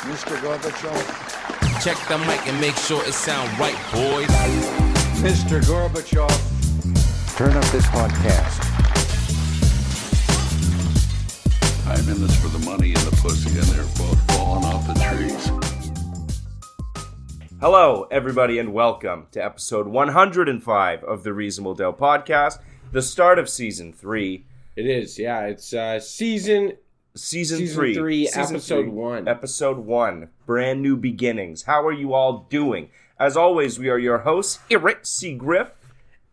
Mr. Gorbachev. Check the mic and make sure it sound right, boys. Mr. Gorbachev. Turn up this podcast. I'm in this for the money and the pussy, and they're both falling off the trees. Hello, everybody, and welcome to episode 105 of the Reasonable Doubt Podcast, the start of season 3. It is, yeah. It's season 3, episode 1. Episode 1, brand new beginnings. How are you all doing? As always, we are your hosts, Eric C. Griff.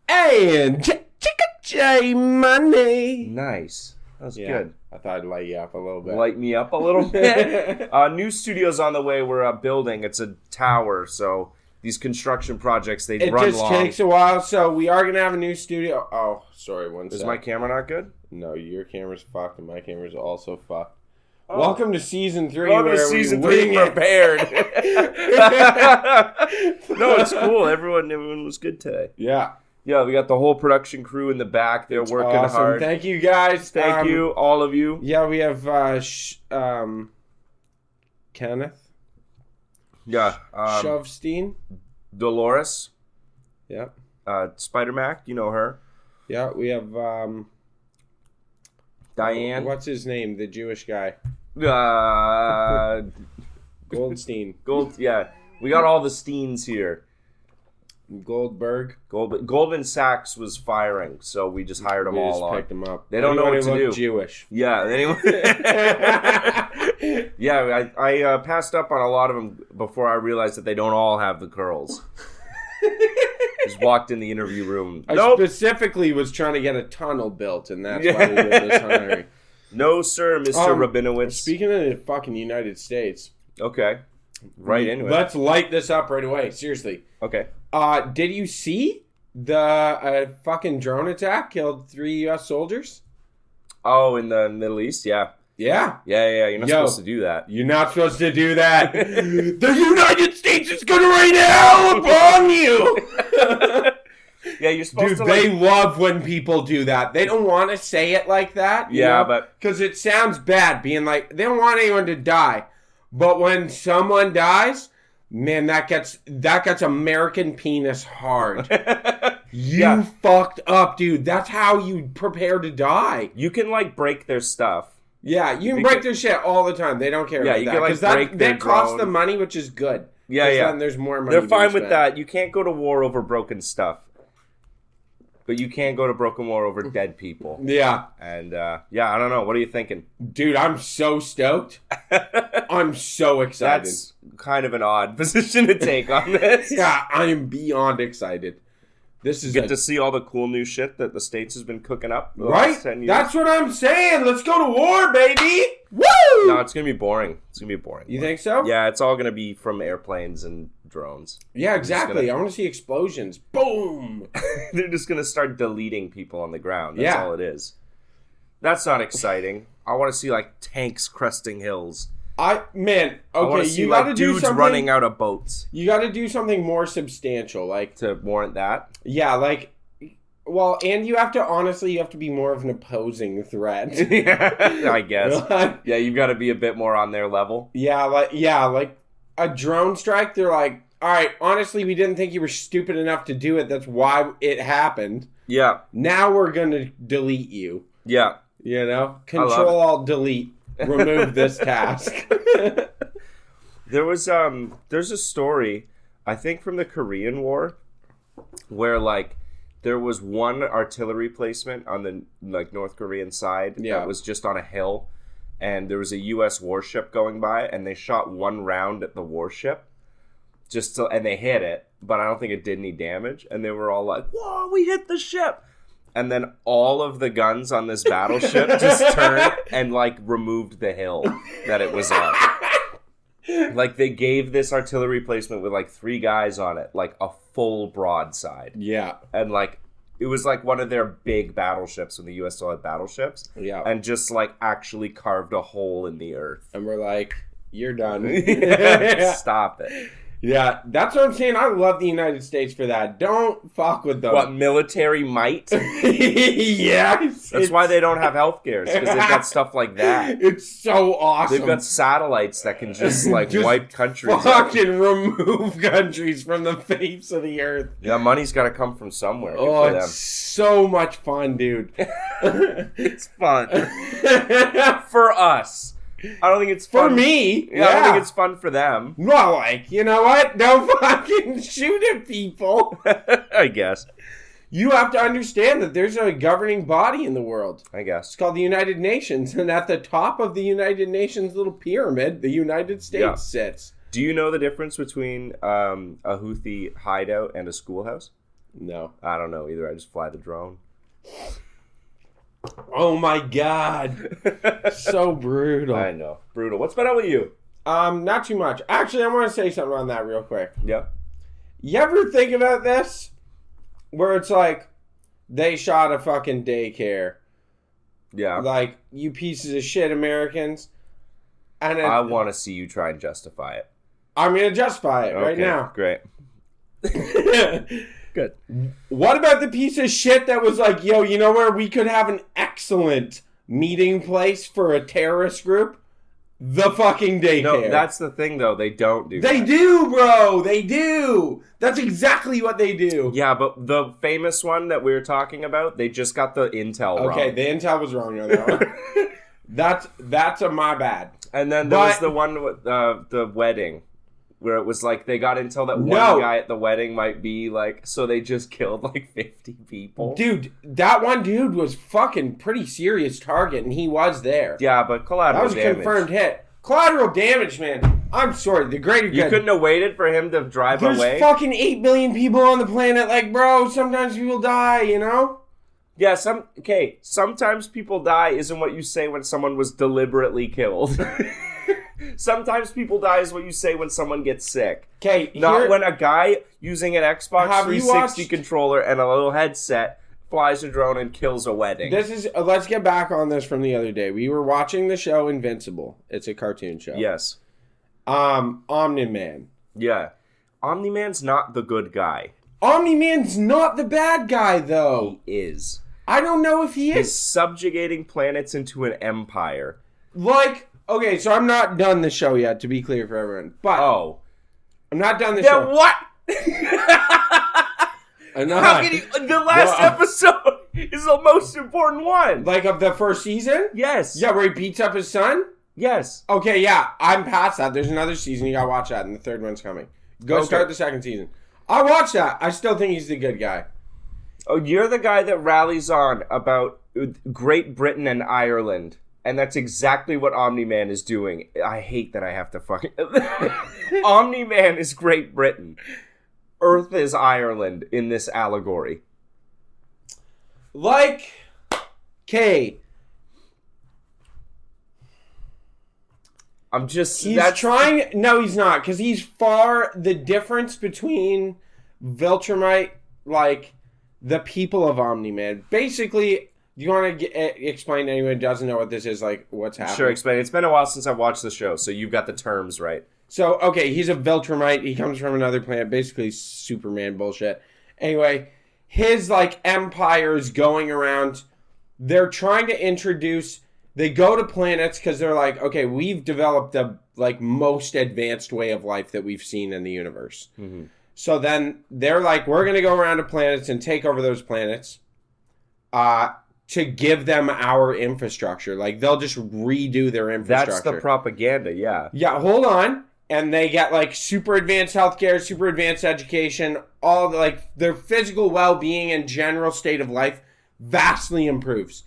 And Chicka J Money. Nice. That was good. I thought I'd light you up a little bit. Light me up a little bit. New studio's on the way. We're building. It's a tower, so these construction projects, they run long. It just takes a while, so we are going to have a new studio. Oh, sorry, one sec. Is my camera not good? No, your camera's fucked, and my camera's also fucked. Oh. Welcome to season 3. Welcome to season 3 prepared. No, it's cool. Everyone was good today. Yeah. Yeah, we got the whole production crew in the back. They're working awesome. hard. Thank you, guys. Thank you, all of you. Yeah, we have Kenneth. Yeah. Shovstein. Dolores. Yep. Spider-Mac, you know her. Yeah, we have Diane. What's his name? The Jewish guy. Goldstein. Yeah. We got all the Steens here. Goldberg. Goldman Sachs was firing, so we just hired them all on. Picked them up. They don't know what to do. Jewish. Yeah. Anyway. Yeah, I passed up on a lot of them before I realized that they don't all have the curls. Just walked in the interview room. I specifically was trying to get a tunnel built, and that's why we did this hiring. No, sir, Mr. Rabinowitz. Speaking of the fucking United States. Okay. Right into it. Let's light this up right away. Seriously. Okay. Did you see the fucking drone attack killed 3 U.S. soldiers? Oh, in the Middle East? Yeah. Yeah. Yeah. You're not supposed to do that. You're not supposed to do that. The United States is going to rain hell upon you. Yeah, you're supposed to. Dude, they love when people do that. They don't want to say it like that. Yeah, but because it sounds bad, being like they don't want anyone to die. But when someone dies, man, that gets American penis hard. You fucked up, dude. That's how you prepare to die. You can break their stuff. Yeah, you can break their shit all the time. They don't care about that. Because that costs them money, which is good. Yeah. Then there's more money. They're fine with that. You can't go to war over broken stuff. But you can't go to broken war over dead people. Yeah. And, I don't know. What are you thinking? Dude, I'm so stoked. I'm so excited. That's kind of an odd position to take on this. Yeah, I am beyond excited. This is get to see all the cool new shit that the States has been cooking up. Right? That's what I'm saying. Let's go to war, baby. Woo! No, it's going to be boring. You think so? Yeah, it's all going to be from airplanes and drones. Yeah, exactly. I want to see explosions. Boom! They're just going to start deleting people on the ground. That's all it is. That's not exciting. I want to see, tanks cresting hills. I want to see, you gotta dudes running out of boats. You got to do something more substantial, to warrant that. Yeah, and you have to be more of an opposing threat. I guess. Yeah, you've got to be a bit more on their level. Yeah, like a drone strike. They're like, all right, honestly, we didn't think you were stupid enough to do it. That's why it happened. Yeah. Now we're gonna delete you. Yeah. Control Alt Delete. Remove this task. There's a story, I think from the Korean War, where there was one artillery placement on the North Korean side that was just on a hill, and there was a U.S. warship going by, and they shot one round at the warship, and they hit it, but I don't think it did any damage, and they were all like, "Whoa, we hit the ship!" And then all of the guns on this battleship just turned and removed the hill that it was on. They gave this artillery placement with 3 guys on it, a full broadside. Yeah. And it was one of their big battleships when the US still had battleships. Yeah. And just actually carved a hole in the earth. And we're like, you're done. Stop it. Yeah, that's what I'm saying. I love the United States for that. Don't fuck with them. What, military might? Yes. That's why they don't have healthcare, because they've got stuff like that. It's so awesome. They've got satellites that can just wipe countries out. Fucking remove countries from the face of the earth. Yeah, money's got to come from somewhere. Good Oh, for them. it's so much fun, dude. It's fun. For us. I don't think it's fun. For me, Yeah, I don't think it's fun for them. Well, like, you know what? Don't fucking shoot at people. I guess. You have to understand that there's a governing body in the world. I guess. It's called the United Nations, and at the top of the United Nations little pyramid, the United States sits. Do you know the difference between a Houthi hideout and a schoolhouse? No. I don't know either. I just fly the drone. Oh my god. So brutal. I know. Brutal. What's been up with you? Not too much. Actually, I want to say something on that real quick. Yeah. You ever think about this? Where it's like, they shot a fucking daycare. Yeah. Like, you pieces of shit Americans. And I want to see you try and justify it. I'm going to justify it right Okay, now. Great. Good. What about the piece of shit that was like, yo, you know where we could have an excellent meeting place for a terrorist group? The fucking daycare. No, that's the thing, though. They don't do They that. do, bro. They do. That's exactly what they do. Yeah, but the famous one that we were talking about, they just got the intel wrong. Okay, the intel was wrong on that one. That's my bad. And then there was the one with the wedding, where it was like they got intel that one guy at the wedding might be like, so they just killed like 50 people. Dude, that one dude was fucking pretty serious target, and he was there. Yeah, but collateral That was a damage. confirmed hit. Collateral damage, man. I'm sorry, the greater good. You couldn't have waited for him to drive There's away? fucking 8 billion people on the planet. Like, bro, sometimes people die, you know? Yeah, sometimes people die isn't what you say when someone was deliberately killed. Sometimes people die is what you say when someone gets sick. Okay, Not when a guy using an Xbox Have you 360 watched- controller and a little headset flies a drone and kills a wedding. This is let's get back on this from the other day. We were watching the show Invincible. It's a cartoon show. Yes. Omni-Man. Yeah. Omni-Man's not the good guy. Omni-Man's not the bad guy, though. He is. I don't know if he He's is. subjugating planets into an empire. Like, okay, so I'm not done the show yet, to be clear for everyone. But Oh. I'm not done the Then show. what? I'm not. How can you... The last Well, episode is the most important one. Like of the first season? Yes. Yeah, where he beats up his son? Yes. Okay, yeah, I'm past that. There's another season. You gotta watch that, and the third one's coming. Go Okay. start the second season. I watched that. I still think he's the good guy. Oh, you're the guy that rallies on about Great Britain and Ireland. And that's exactly what Omni-Man is doing. I hate that I have to fucking... Omni-Man is Great Britain. Earth is Ireland in this allegory. Like, okay, I'm just... he's trying... No, he's not, because he's far... The difference between Viltrumite, like, the people of Omni-Man. Basically... Do you want to explain to anyone who doesn't know what this is, like, what's happening? Sure, explain. It's been a while since I've watched the show, so you've got the terms right. So, okay, he's a Viltrumite. He comes from another planet. Basically, Superman bullshit. Anyway, his, like, empire is going around. They're trying to introduce... They go to planets because they're like, okay, we've developed the, like, most advanced way of life that we've seen in the universe. Mm-hmm. So then they're like, we're going to go around to planets and take over those planets. To give them our infrastructure. Like, they'll just redo their infrastructure. That's the propaganda, yeah. Yeah, hold on. And they get, like, super advanced healthcare, super advanced education, all the, like, their physical well-being and general state of life vastly improves.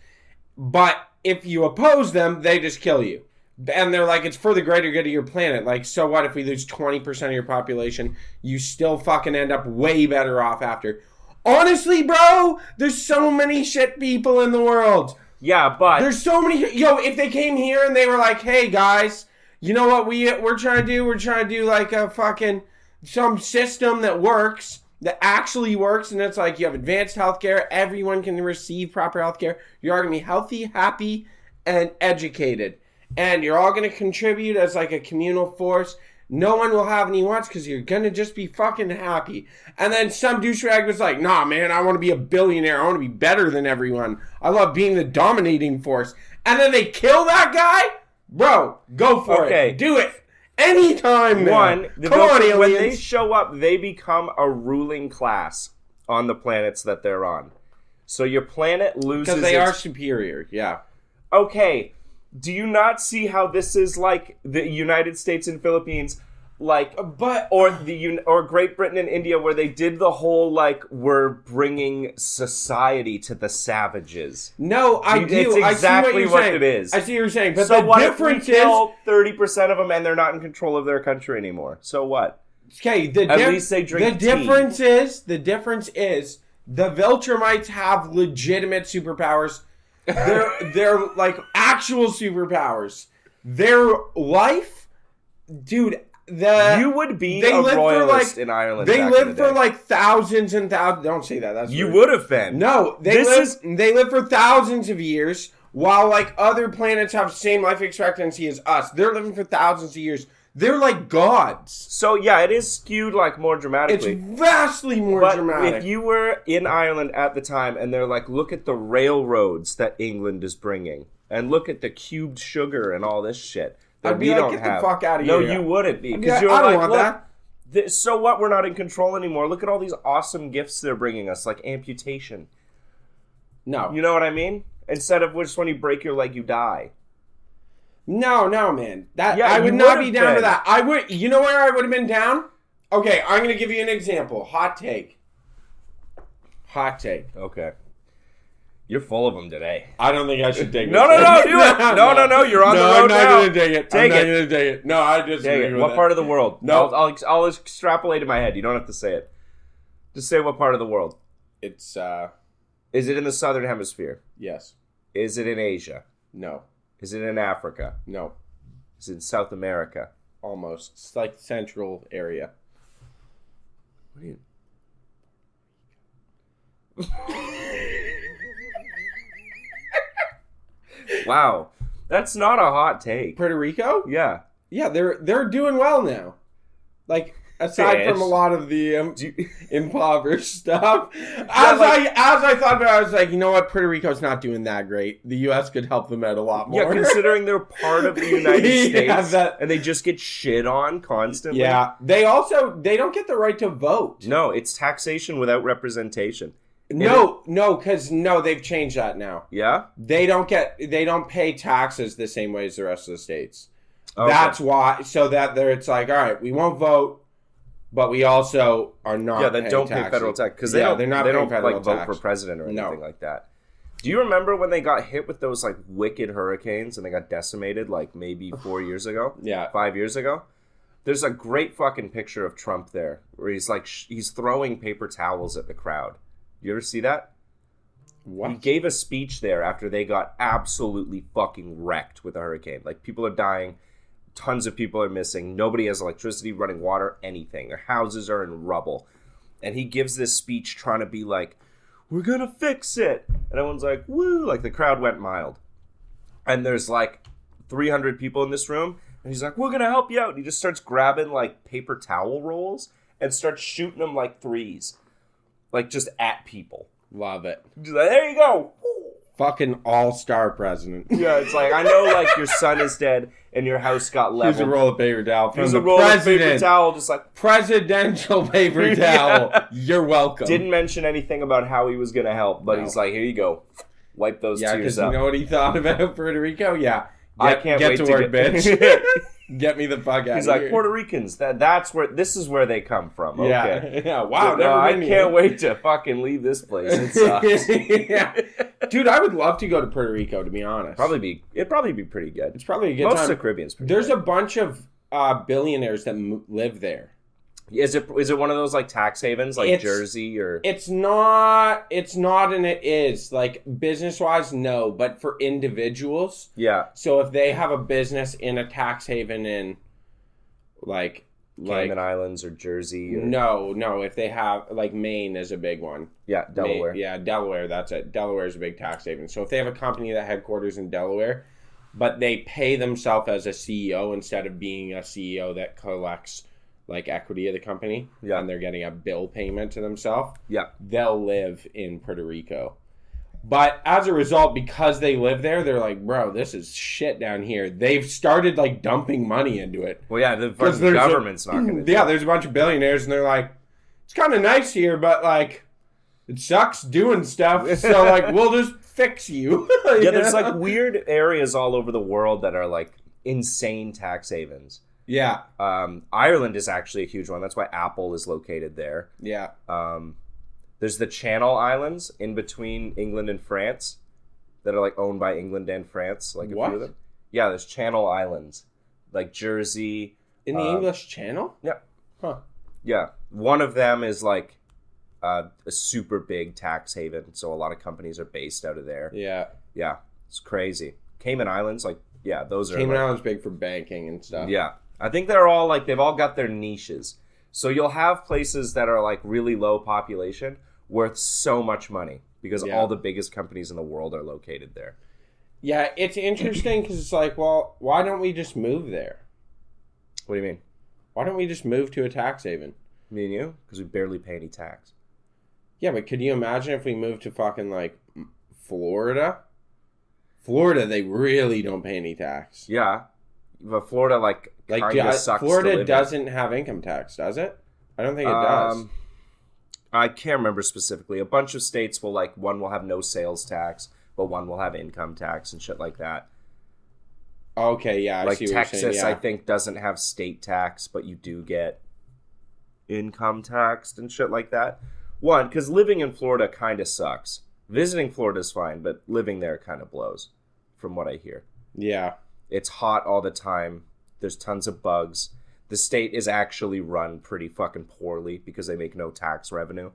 But if you oppose them, they just kill you. And they're like, it's for the greater good of your planet. Like, so what if we lose 20% of your population? You still fucking end up way better off after. Honestly, bro, there's so many shit people in the world. Yeah, but... There's so many... Yo, if they came here and they were like, hey, guys, you know what we're trying to do? We're trying to do, like, a fucking... Some system that works, that actually works, and it's like you have advanced healthcare, everyone can receive proper healthcare, you're all going to be healthy, happy, and educated. And you're all going to contribute as, like, a communal force, no one will have any wants because you're gonna just be fucking happy. And then some douchebag was like, nah, man, I want to be a billionaire. I want to be better than everyone. I love being the dominating force. And then they kill that guy? Bro, go for it. Do it. Anytime, man. Come on, aliens. When they show up, they become a ruling class on the planets that they're on. So your planet loses... Because they are superior, yeah. Okay, do you not see how this is like the United States and Philippines, like, or Great Britain and India, where they did the whole, like, we're bringing society to the savages? No, I do. It's exactly what it is. I see what you're saying, but so the what difference if we kill 30% of them and they're not in control of their country anymore? So what? Okay, at least they drink tea. The difference is the Viltrumites have legitimate superpowers. They're like actual superpowers. Their life, dude. You would be a royalist in Ireland. They lived for like thousands and thousands. Don't say that. That's you rude. would have been. No, they live for thousands of years, while like other planets have the same life expectancy as us. They're living for thousands of years. They're like gods. So yeah, it is skewed like more dramatically. It's vastly more dramatic. If you were in Ireland at the time and they're like, look at the railroads that England is bringing, and look at the cubed sugar and all this shit. I'd be like, get the fuck out of here. No, you wouldn't be. Because you're like, look, so what? We're not in control anymore. Look at all these awesome gifts they're bringing us, like amputation. No. You know what I mean? Instead of just when you break your leg, you die. No, man. I would not be down to that. I would. You know where I would have been down? Okay, I'm going to give you an example. Hot take. Okay. You're full of them today. I don't think I should take it. No, do it. No, you're on the road now. I'm not going to take it. I'm not going to take it. No, I just take it. What part of the world? No. I'll extrapolate in my head. You don't have to say it. Just say what part of the world. It's, Is it in the southern hemisphere? Yes. Is it in Asia? No. Is it in Africa? No. Is it in South America? Almost. It's like central area. What do you... Wow. That's not a hot take. Puerto Rico? Yeah. Yeah, they're doing well now. Like, aside from a lot of the impoverished stuff. As I thought about it, I was like, you know what? Puerto Rico's not doing that great. The U.S. could help them out a lot more. Yeah, considering they're part of the United States and they just get shit on constantly. Yeah. They don't get the right to vote. No, it's taxation without representation. No, because they've changed that now. Yeah? They don't pay taxes the same way as the rest of the states. Okay. That's why, so that it's like, all right, we won't vote, but we also are not. Yeah, they don't pay federal tax because they don't like vote for president or anything like that. Do you remember when they got hit with those like wicked hurricanes and they got decimated like maybe 4 years ago? Yeah, 5 years ago. There's a great fucking picture of Trump there where he's like he's throwing paper towels at the crowd. You ever see that? What? He gave a speech there after they got absolutely fucking wrecked with a hurricane. Like, people are dying. Tons of people are missing. Nobody has electricity, running water, anything. Their houses are in rubble. And he gives this speech trying to be like, we're gonna fix it. And everyone's like, woo. Like, the crowd went mild. And there's like 300 people in this room. And he's like, we're gonna help you out. And he just starts grabbing like paper towel rolls and starts shooting them like threes. Like, just at people. Love it. Just like, there you go. Fucking all-star president. Yeah, it's like, I know, like, your son is dead and your house got leveled. Here's a roll of paper towel. Here's a roll of paper towel, just like... Presidential paper towel. Yeah. You're welcome. Didn't mention anything about how he was going to help, but he's like, here you go. Wipe those tears up. Yeah, because you know what he thought about Puerto Rico? Yeah. I can't wait to work, bitch. Get me the fuck out of here. He's like, Puerto Ricans, this is where they come from. Okay. Yeah. Wow, I can't wait to fucking leave this place. It sucks. Yeah. Dude, I would love to go to Puerto Rico, to be honest. It'd probably be pretty good. It's probably a good Most time. of the Caribbean's pretty There's good. a bunch of billionaires that live there. Is it one of those like tax havens like Jersey or? It's not and it is. Like business wise, no, but for individuals. Yeah. So if they have a business in a tax haven in like Cayman Islands or Jersey. Or... No. If they have like Maine is a big one. Yeah, Delaware. Delaware. That's it. Delaware is a big tax haven. So if they have a company that headquarters in Delaware, but they pay themselves as a CEO instead of being a CEO that collects like equity of the company. Yeah. And they're getting a bill payment to themselves. Yeah. They'll live in Puerto Rico. But as a result, because they live there, they're like, bro, this is shit down here. They've started like dumping money into it. Well, yeah, the fucking government's not going to. Yeah, there's a bunch of billionaires, and they're like, it's kind of nice here, but like, it sucks doing stuff. So like, we'll just fix you. Yeah, there's like weird areas all over the world that are like insane tax havens. Yeah. Ireland is actually a huge one. That's why Apple is located there. Yeah. There's the Channel Islands in between England and France that are like owned by England and France. Like a few of them. Yeah, there's Channel Islands, like Jersey. In the English Channel? Yeah. Huh. Yeah. One of them is like a super big tax haven, so a lot of companies are based out of there. Yeah. Yeah, it's crazy. Cayman Islands, like, yeah, those are... Cayman like, Islands big for banking and stuff. Yeah. I think they're all, like, they've all got their niches. So you'll have places that are, like, really low population worth so much money because all the biggest companies in the world are located there. Yeah, it's interesting because it's like, well, why don't we just move there? What do you mean? Why don't we just move to a tax haven? Me and you? Because we barely pay any tax. Yeah, but could you imagine if we moved to fucking, like, Florida? Florida, they really don't pay any tax. Yeah. But Florida, like kind of sucks Florida to live doesn't have income tax, does it? I don't think it does. I can't remember specifically. A bunch of states will, like, one will have no sales tax, but one will have income tax and shit like that. Okay, yeah, I like see what Texas, you're saying. Yeah. I think, doesn't have state tax, but you do get income taxed and shit like that. One, because living in Florida kind of sucks. Visiting Florida is fine, but living there kind of blows, from what I hear. Yeah. It's hot all the time. There's tons of bugs. The state is actually run pretty fucking poorly because they make no tax revenue.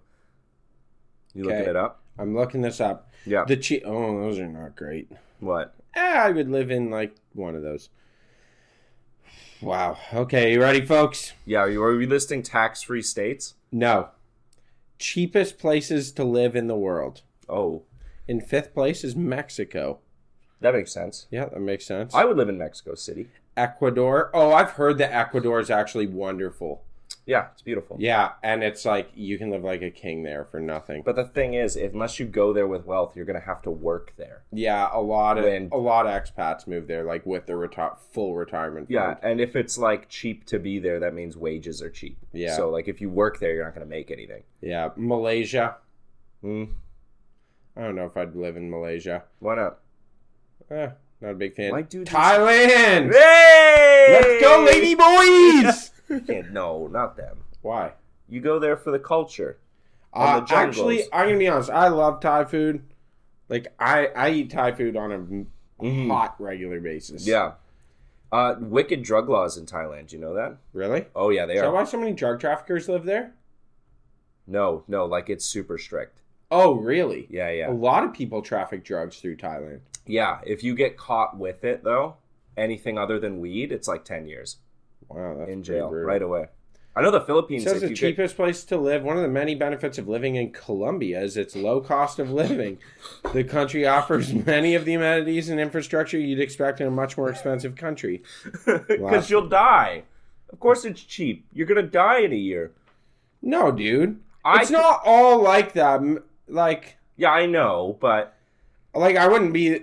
You looking it up? I'm looking this up. Yeah. Oh, those are not great. What? I would live in, like, one of those. Wow. Okay, you ready, folks? Yeah, are we listing tax-free states? No. Cheapest places to live in the world. Oh. In 5th place is Mexico. That makes sense. Yeah, that makes sense. I would live in Mexico City. Ecuador. Oh, I've heard that Ecuador is actually wonderful. Yeah, it's beautiful. Yeah, and it's like you can live like a king there for nothing. But the thing is, unless you go there with wealth, you're going to have to work there. Yeah, a lot of expats move there, like with their full retirement fund. Yeah, and if it's like cheap to be there, that means wages are cheap. Yeah. So like if you work there, you're not going to make anything. Yeah, Malaysia. Hmm. I don't know if I'd live in Malaysia. Why not? Not a big fan. Why do Thailand! Hey! Let's go, lady boys! No, not them. Why? You go there for the culture. And the Actually, I'm going to be honest. I love Thai food. Like, I eat Thai food on a hot, regular basis. Yeah. Wicked drug laws in Thailand. Do you know that? Really? Oh, yeah, they Is are. that why so many drug traffickers live there? No, like it's super strict. Oh, really? Yeah, yeah. A lot of people traffic drugs through Thailand. Yeah, if you get caught with it, though, anything other than weed, it's like 10 years. Wow, that's in jail brutal. right away. I know the Philippines... It says the cheapest place to live. One of the many benefits of living in Colombia is its low cost of living. The country offers many of the amenities and infrastructure you'd expect in a much more expensive country. Because you'll die. Of course it's cheap. You're going to die in a year. No, dude. It's not all like that. Like... Yeah, I know, but... Like, I wouldn't be...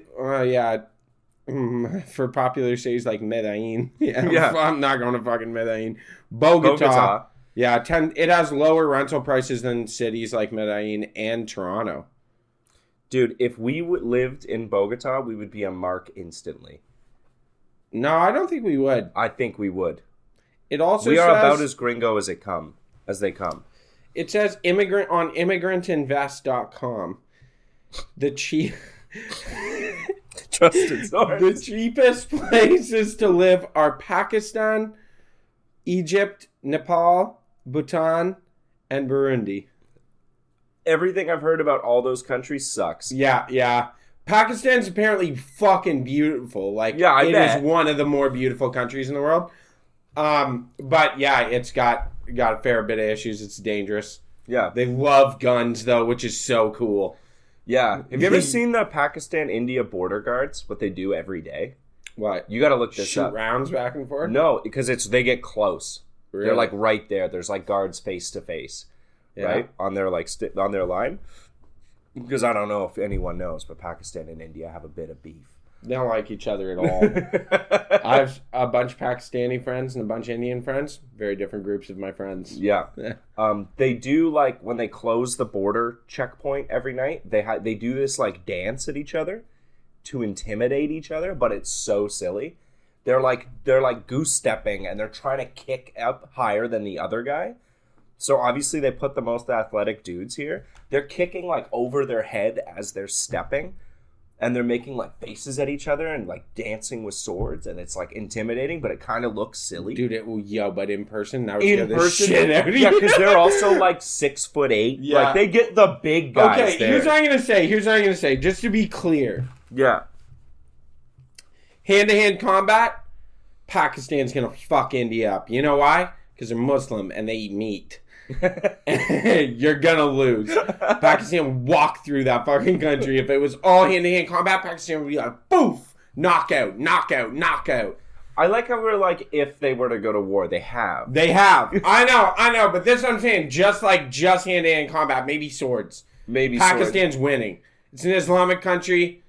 for popular cities like Medellin. Yeah. I'm not going to fucking Medellin. Bogota. Yeah, it has lower rental prices than cities like Medellin and Toronto. Dude, if we lived in Bogota, we would be a mark instantly. No, I don't think we would. I think we would. It also we says... are about as gringo as they come. It says on immigrantinvest.com. Trusted source. The cheapest places to live are Pakistan, Egypt, Nepal, Bhutan, and Burundi. Everything I've heard about all those countries sucks. Yeah. Pakistan's apparently fucking beautiful. Like, yeah, I bet. It is one of the more beautiful countries in the world. But yeah, it's got a fair bit of issues. It's dangerous. Yeah. They love guns though, which is so cool. Yeah. Have you ever seen the Pakistan-India border guards? What they do every day? What? You got to look this Shoot up. rounds back and forth? No, because they get close. Really? They're like right there. There's like guards face to face, right on their on their line. Because I don't know if anyone knows, but Pakistan and India have a bit of beef. They don't like each other at all. I have a bunch of Pakistani friends and a bunch of Indian friends. Very different groups of my friends. Yeah. They do like when they close the border checkpoint every night. They do this like dance at each other to intimidate each other, but it's so silly. They're like goose stepping and they're trying to kick up higher than the other guy. So obviously they put the most athletic dudes here. They're kicking like over their head as they're stepping. And they're making like faces at each other and like dancing with swords, and it's like intimidating, but it kind of looks silly. Dude, but in person, that would In scare the person, shit out of you. yeah, because they're also like 6'8". Yeah. Like they get the big guys. Okay, there. here's what I'm gonna say. Just to be clear, Yeah. hand-to-hand combat, Pakistan's gonna fuck India up. You know why? Because they're Muslim and they eat meat. You're gonna lose. Pakistan walk through that fucking country. If it was all hand-to-hand combat, Pakistan would be like, boof, knockout, knockout, knockout. I like how we're like, if they were to go to war, they have. They have. I know, but this is what I'm saying. Just hand-to-hand combat, maybe swords. Maybe Pakistan's winning. It's an Islamic country.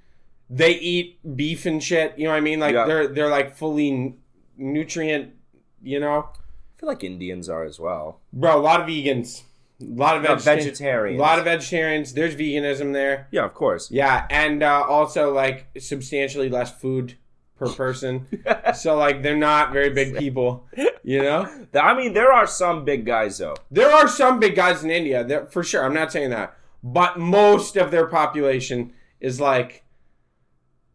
They eat beef and shit. You know what I mean? Like they're like fully nutrient, you know? I feel like Indians are as well. Bro, a lot of vegans. A lot of vegetarians. A lot of vegetarians. There's veganism there. Yeah, of course. Yeah, and also like substantially less food per person. So like they're not very big people, you know? I mean, there are some big guys though. There are some big guys in India, for sure. I'm not saying that. But most of their population is like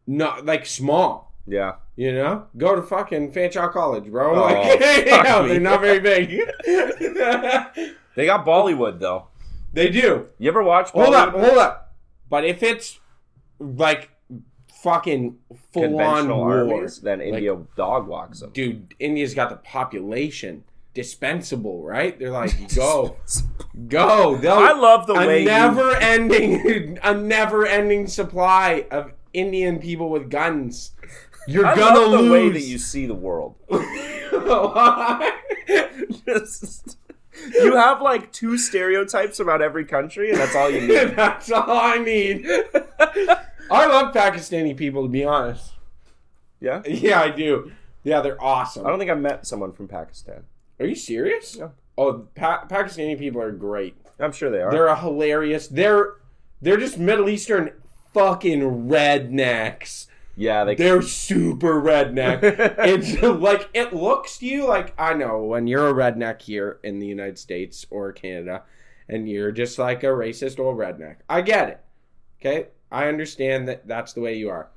not like small. Yeah. You know? Go to fucking Fanshawe College, bro. Oh, like, they're not very big. They got Bollywood though. They do. You ever watch Bollywood? Hold up. But if it's like fucking full-on war, armies, then India dog walks them. Dude, India's got the population dispensable, right? They're like, go. I love the way a never-ending supply of Indian people with guns. You're I gonna love the lose. way that you see the world. You have like 2 stereotypes about every country, and that's all you need. That's all I need. I love Pakistani people, to be honest. Yeah? Yeah, I do. Yeah, they're awesome. I don't think I've met someone from Pakistan. Are you serious? No. Oh, Pakistani people are great. I'm sure they are. They're hilarious. They're just Middle Eastern fucking rednecks. Yeah, they're super redneck. It's like, it looks to you like, I know, when you're a redneck here in the United States or Canada, and you're just like a racist old redneck. I get it. Okay? I understand that that's the way you are.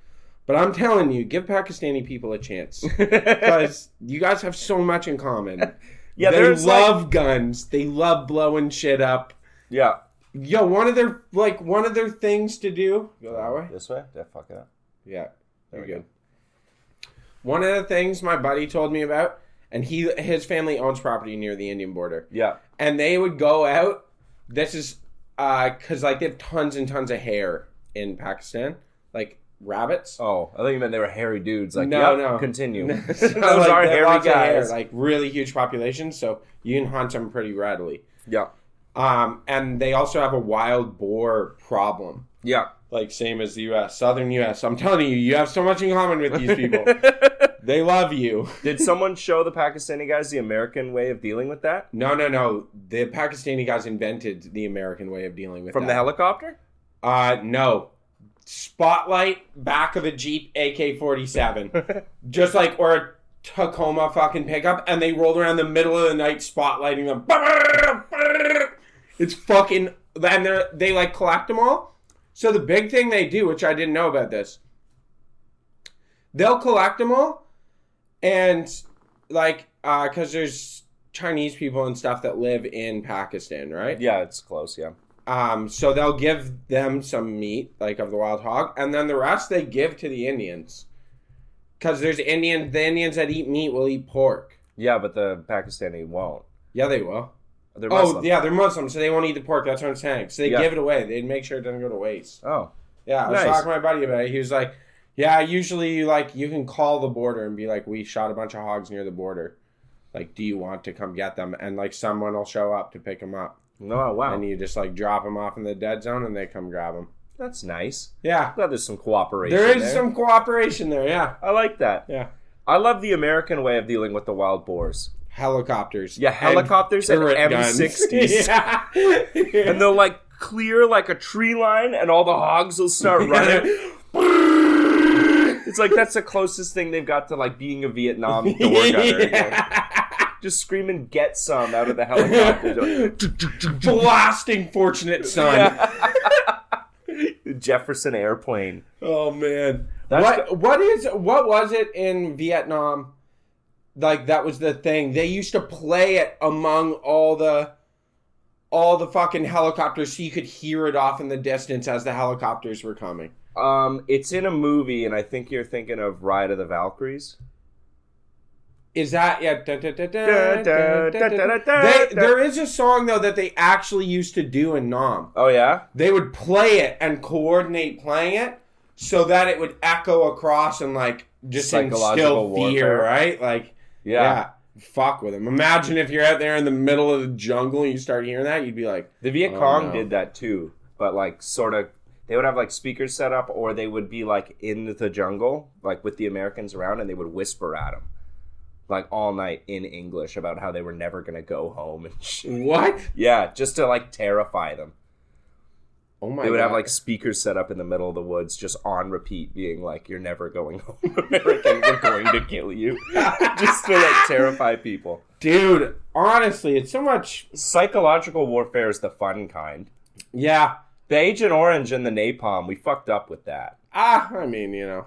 But I'm telling you, give Pakistani people a chance. Because you guys have so much in common. Yeah, they love guns. They love blowing shit up. Yeah. Yo, one of their things to do. Go that way? This way? Did I fuck it up? Yeah. Very good. One of the things my buddy told me about, and his family owns property near the Indian border. Yeah. And they would go out. This is because like they have tons and tons of hair in Pakistan, like rabbits. Oh, I thought you meant they were hairy dudes. Like, no. Continue. So, Those like, are they have hairy lots of hair, guys. like really huge populations, so you can hunt them pretty readily. Yeah. And they also have a wild boar problem. Yeah. Like same as the U.S., Southern U.S. I'm telling you, you have so much in common with these people. They love you. Did someone show the Pakistani guys the American way of dealing with that? No. The Pakistani guys invented the American way of dealing with From that. the helicopter? No. Spotlight, back of a Jeep, AK-47. Just like, or a Tacoma fucking pickup, and they rolled around the middle of the night spotlighting them. It's fucking, and they like collect them all. So the big thing they do, which I didn't know about this, they'll collect them all, and like, because there's Chinese people and stuff that live in Pakistan, right? Yeah, it's close, yeah. So they'll give them some meat, like of the wild hog, and then the rest they give to the Indians. Because the Indians that eat meat will eat pork. Yeah, but the Pakistani won't. Yeah, they will. They're Muslim. Oh, yeah, they're Muslim, so they won't eat the pork. That's what I'm saying. So they give it away. They'd make sure it doesn't go to waste. Oh. Yeah, I was Nice. talking to my buddy about it. He was like, Yeah, usually you can call the border and be like, we shot a bunch of hogs near the border. Like, do you want to come get them? And like someone will show up to pick them up. Oh, wow. And you just like drop them off in the dead zone and they come grab them. That's nice. Yeah. Glad there's some cooperation There is some cooperation there, yeah. I like that. Yeah. I love the American way of dealing with the wild boars. Helicopters. Yeah, helicopters and turret guns. M60s. Yeah. And they'll like clear like a tree line and all the hogs will start running. It's like that's the closest thing they've got to like being a Vietnam door gunner. Yeah. Just screaming "Get some" out of the helicopter. Blasting Fortunate Son. Yeah. Jefferson airplane. Oh man. That's What was it in Vietnam? Like that was the thing. They used to play it among all the fucking helicopters so you could hear it off in the distance as the helicopters were coming. It's in a movie, and I think you're thinking of Ride of the Valkyries. Is that there is a song though that they actually used to do in Nam. Oh yeah? They would play it and coordinate playing it so that it would echo across and like just Psychological instill fear, warfare. right? Like yeah. Fuck with them. Imagine if you're out there in the middle of the jungle and you start hearing that, you'd be like, The Viet Cong did that too, but like sort of. They would have like speakers set up, or they would be like in the jungle, like with the Americans around, and they would whisper at them, like all night in English about how they were never gonna go home and shit. what? Yeah, just to like terrify them. Oh my God. They would have like speakers set up in the middle of the woods, just on repeat, being like, "You're never going home, American. We're going to kill you," just to like terrify people. Dude, honestly, it's so much. Psychological warfare is the fun kind. Yeah. The Agent Orange and the napalm, we fucked up with that. I mean, you know.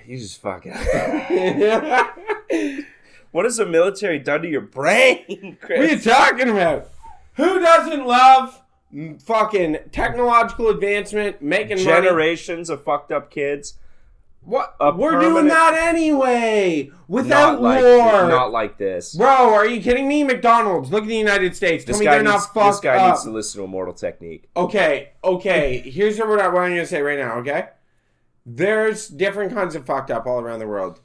You just fucking. What has the military done to your brain, Chris? What are you talking about? Who doesn't love fucking technological advancement, making money? Generations of fucked up kids. What? A We're doing permanent- that anyway. Without Not war. Not like this. Bro, are you kidding me? McDonald's. Look at the United States. Tell This me guy, they're not needs, fucked this guy up. needs to listen to Immortal Technique. Okay. Here's what I'm going to say right now, okay? There's different kinds of fucked up all around the world.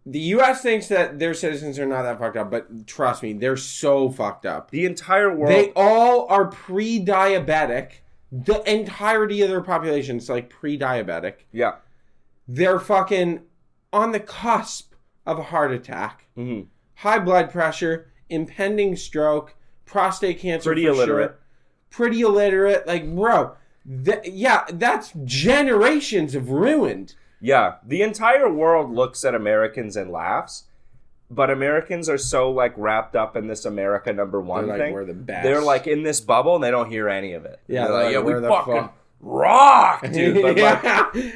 The U.S. thinks that their citizens are not that fucked up, but trust me, they're so fucked up. The entire world. They all are pre-diabetic. The entirety of their population is like pre-diabetic. Yeah. They're fucking on the cusp of a heart attack, Mm-hmm. high blood pressure, impending stroke, prostate cancer. Pretty for illiterate. Sure. Pretty illiterate. Like, bro, that's generations of ruined. Yeah. The entire world looks at Americans and laughs, but Americans are so like wrapped up in this America number one They're like, thing. we're the best. They're like in this bubble and they don't hear any of it. Yeah, they're like, yeah, we we're the fucking rock, dude. But like, Yeah.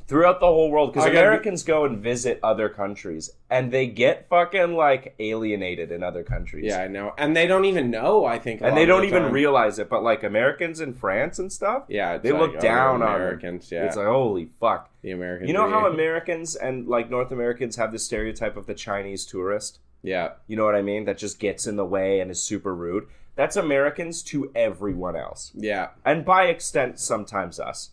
throughout the whole world, because I gotta Americans go and visit other countries, and they get fucking like alienated in other countries. Yeah, I know. And they don't even know, I think. And they don't even realize it. But like Americans in France and stuff, Yeah, it's they like, look down on Americans. them. Yeah, It's like, holy fuck. the Americans. You know how are- Americans and like North Americans have this stereotype of the Chinese tourist? Yeah. You know what I mean? That just gets in the way and is super rude. That's Americans to everyone else. Yeah. And by extent, sometimes us.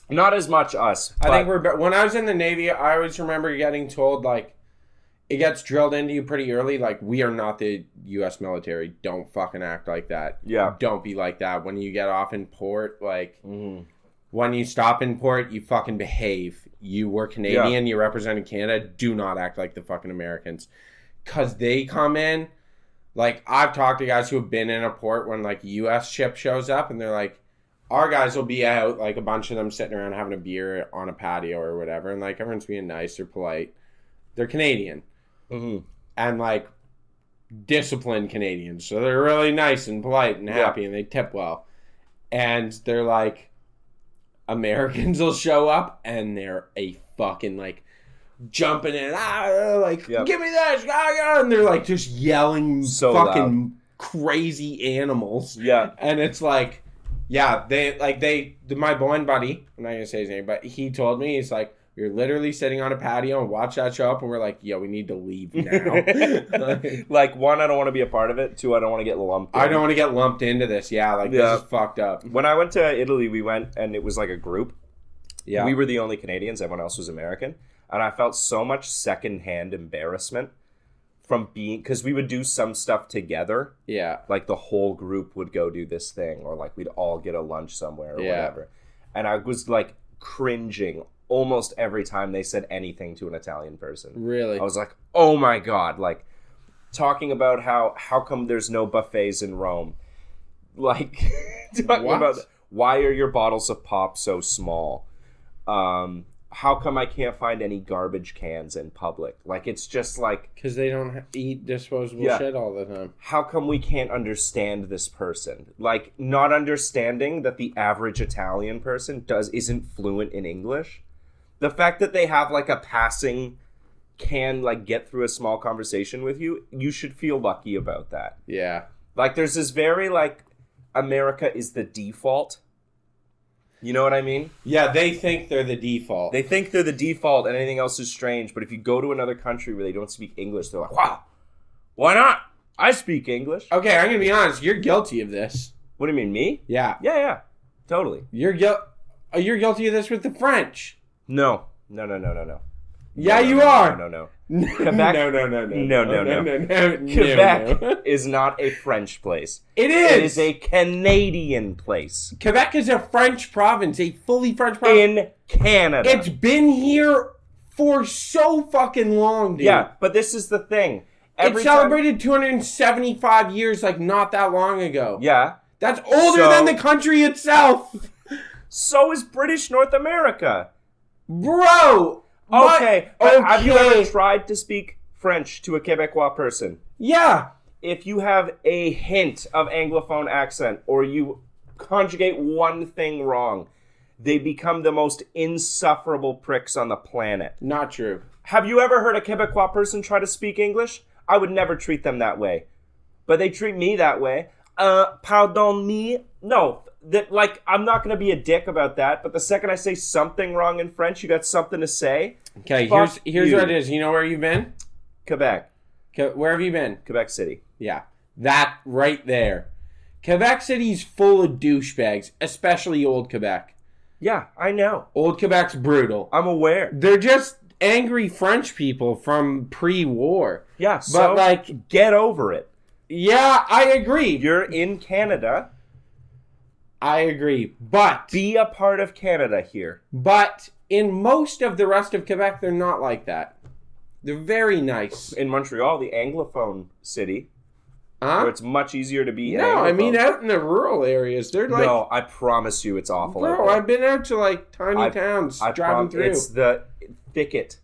Not as much us. I think when I was in the Navy, I always remember getting told, like, it gets drilled into you pretty early, like, we are not the U.S. military. Don't fucking act like that. Yeah. Don't be like that. When you get off in port, like, when you stop in port, you fucking behave. You were Canadian, you represented Canada. Do not act like the fucking Americans. Because they come in, like, I've talked to guys who have been in a port when, like, a U.S. ship shows up, and they're like, our guys will be out, like a bunch of them sitting around having a beer on a patio or whatever, and like everyone's being nice, they're polite. They're Canadian. And like disciplined Canadians. So they're really nice and polite and happy and they tip well. And they're like, Americans will show up and they're a fucking like jumping in, give me this, and they're like just yelling So fucking loud. crazy animals. Yeah. And it's like, yeah, my one buddy, I'm not gonna say his name, but he told me, he's like, We were literally sitting on a patio and watched that show up, and we're like, yo, we need to leave now. Like, one, I don't want to be a part of it. Two, I don't want to get lumped in. I don't want to get lumped into this. Yeah, like, this is fucked up. When I went to Italy, we went, and it was like a group. Yeah. We were the only Canadians. Everyone else was American. And I felt so much secondhand embarrassment from being... Because we would do some stuff together. Yeah. Like, the whole group would go do this thing. Or, like, we'd all get a lunch somewhere or whatever. And I was, like, cringing almost every time they said anything to an Italian person. Really? I was like, oh my God. Like, talking about how come there's no buffets in Rome. Like, talking about why are your bottles of pop so small? How come I can't find any garbage cans in public? Like, it's just like... Because they don't eat disposable shit all the time. How come we can't understand this person? Like, not understanding that the average Italian person isn't fluent in English. The fact that they have, like, a passing... can, like, get through a small conversation with you, you should feel lucky about that. Yeah. Like, there's this very, like, America is the default. You know what I mean? Yeah, they think they're the default. They think they're the default and anything else is strange, but if you go to another country where they don't speak English, they're like, wow, why not? I speak English. Okay, I'm going to be honest. You're guilty of this. What do you mean, me? Yeah. Yeah, totally. You're guilty of this with the French. No. Yeah, you are. No. Quebec? No. Quebec is not a French place. It is. It is a Canadian place. Quebec is a French province, a fully French province. In Canada. It's been here for so fucking long, dude. Yeah, but this is the thing. It celebrated 275 years, like, not that long ago. Yeah. That's older than the country itself. So is British North America. Bro. Okay. Have you ever tried to speak French to a Quebecois person? Yeah. If you have a hint of Anglophone accent or you conjugate one thing wrong, they become the most insufferable pricks on the planet. Not true. Have you ever heard a Quebecois person try to speak English? I would never treat them that way. But they treat me that way. Pardon me? No. I'm not going to be a dick about that, but the second I say something wrong in French, you got something to say? Okay, here's what it is. You know where you've been? Quebec. Where have you been? Quebec City. Yeah. That right there. Quebec City's full of douchebags, especially Old Quebec. Yeah, I know. Old Quebec's brutal. I'm aware. They're just angry French people from pre-war. Yeah, so like, get over it. Yeah, I agree. You're in Canada. I agree, but... Be a part of Canada here. But in most of the rest of Quebec, they're not like that. They're very nice. In Montreal, the Anglophone city, where it's much easier to be No, Anglophone. I mean out in the rural areas. They're like... No, I promise you it's awful out Bro, there. I've been out to like tiny towns driving through. It's the thicket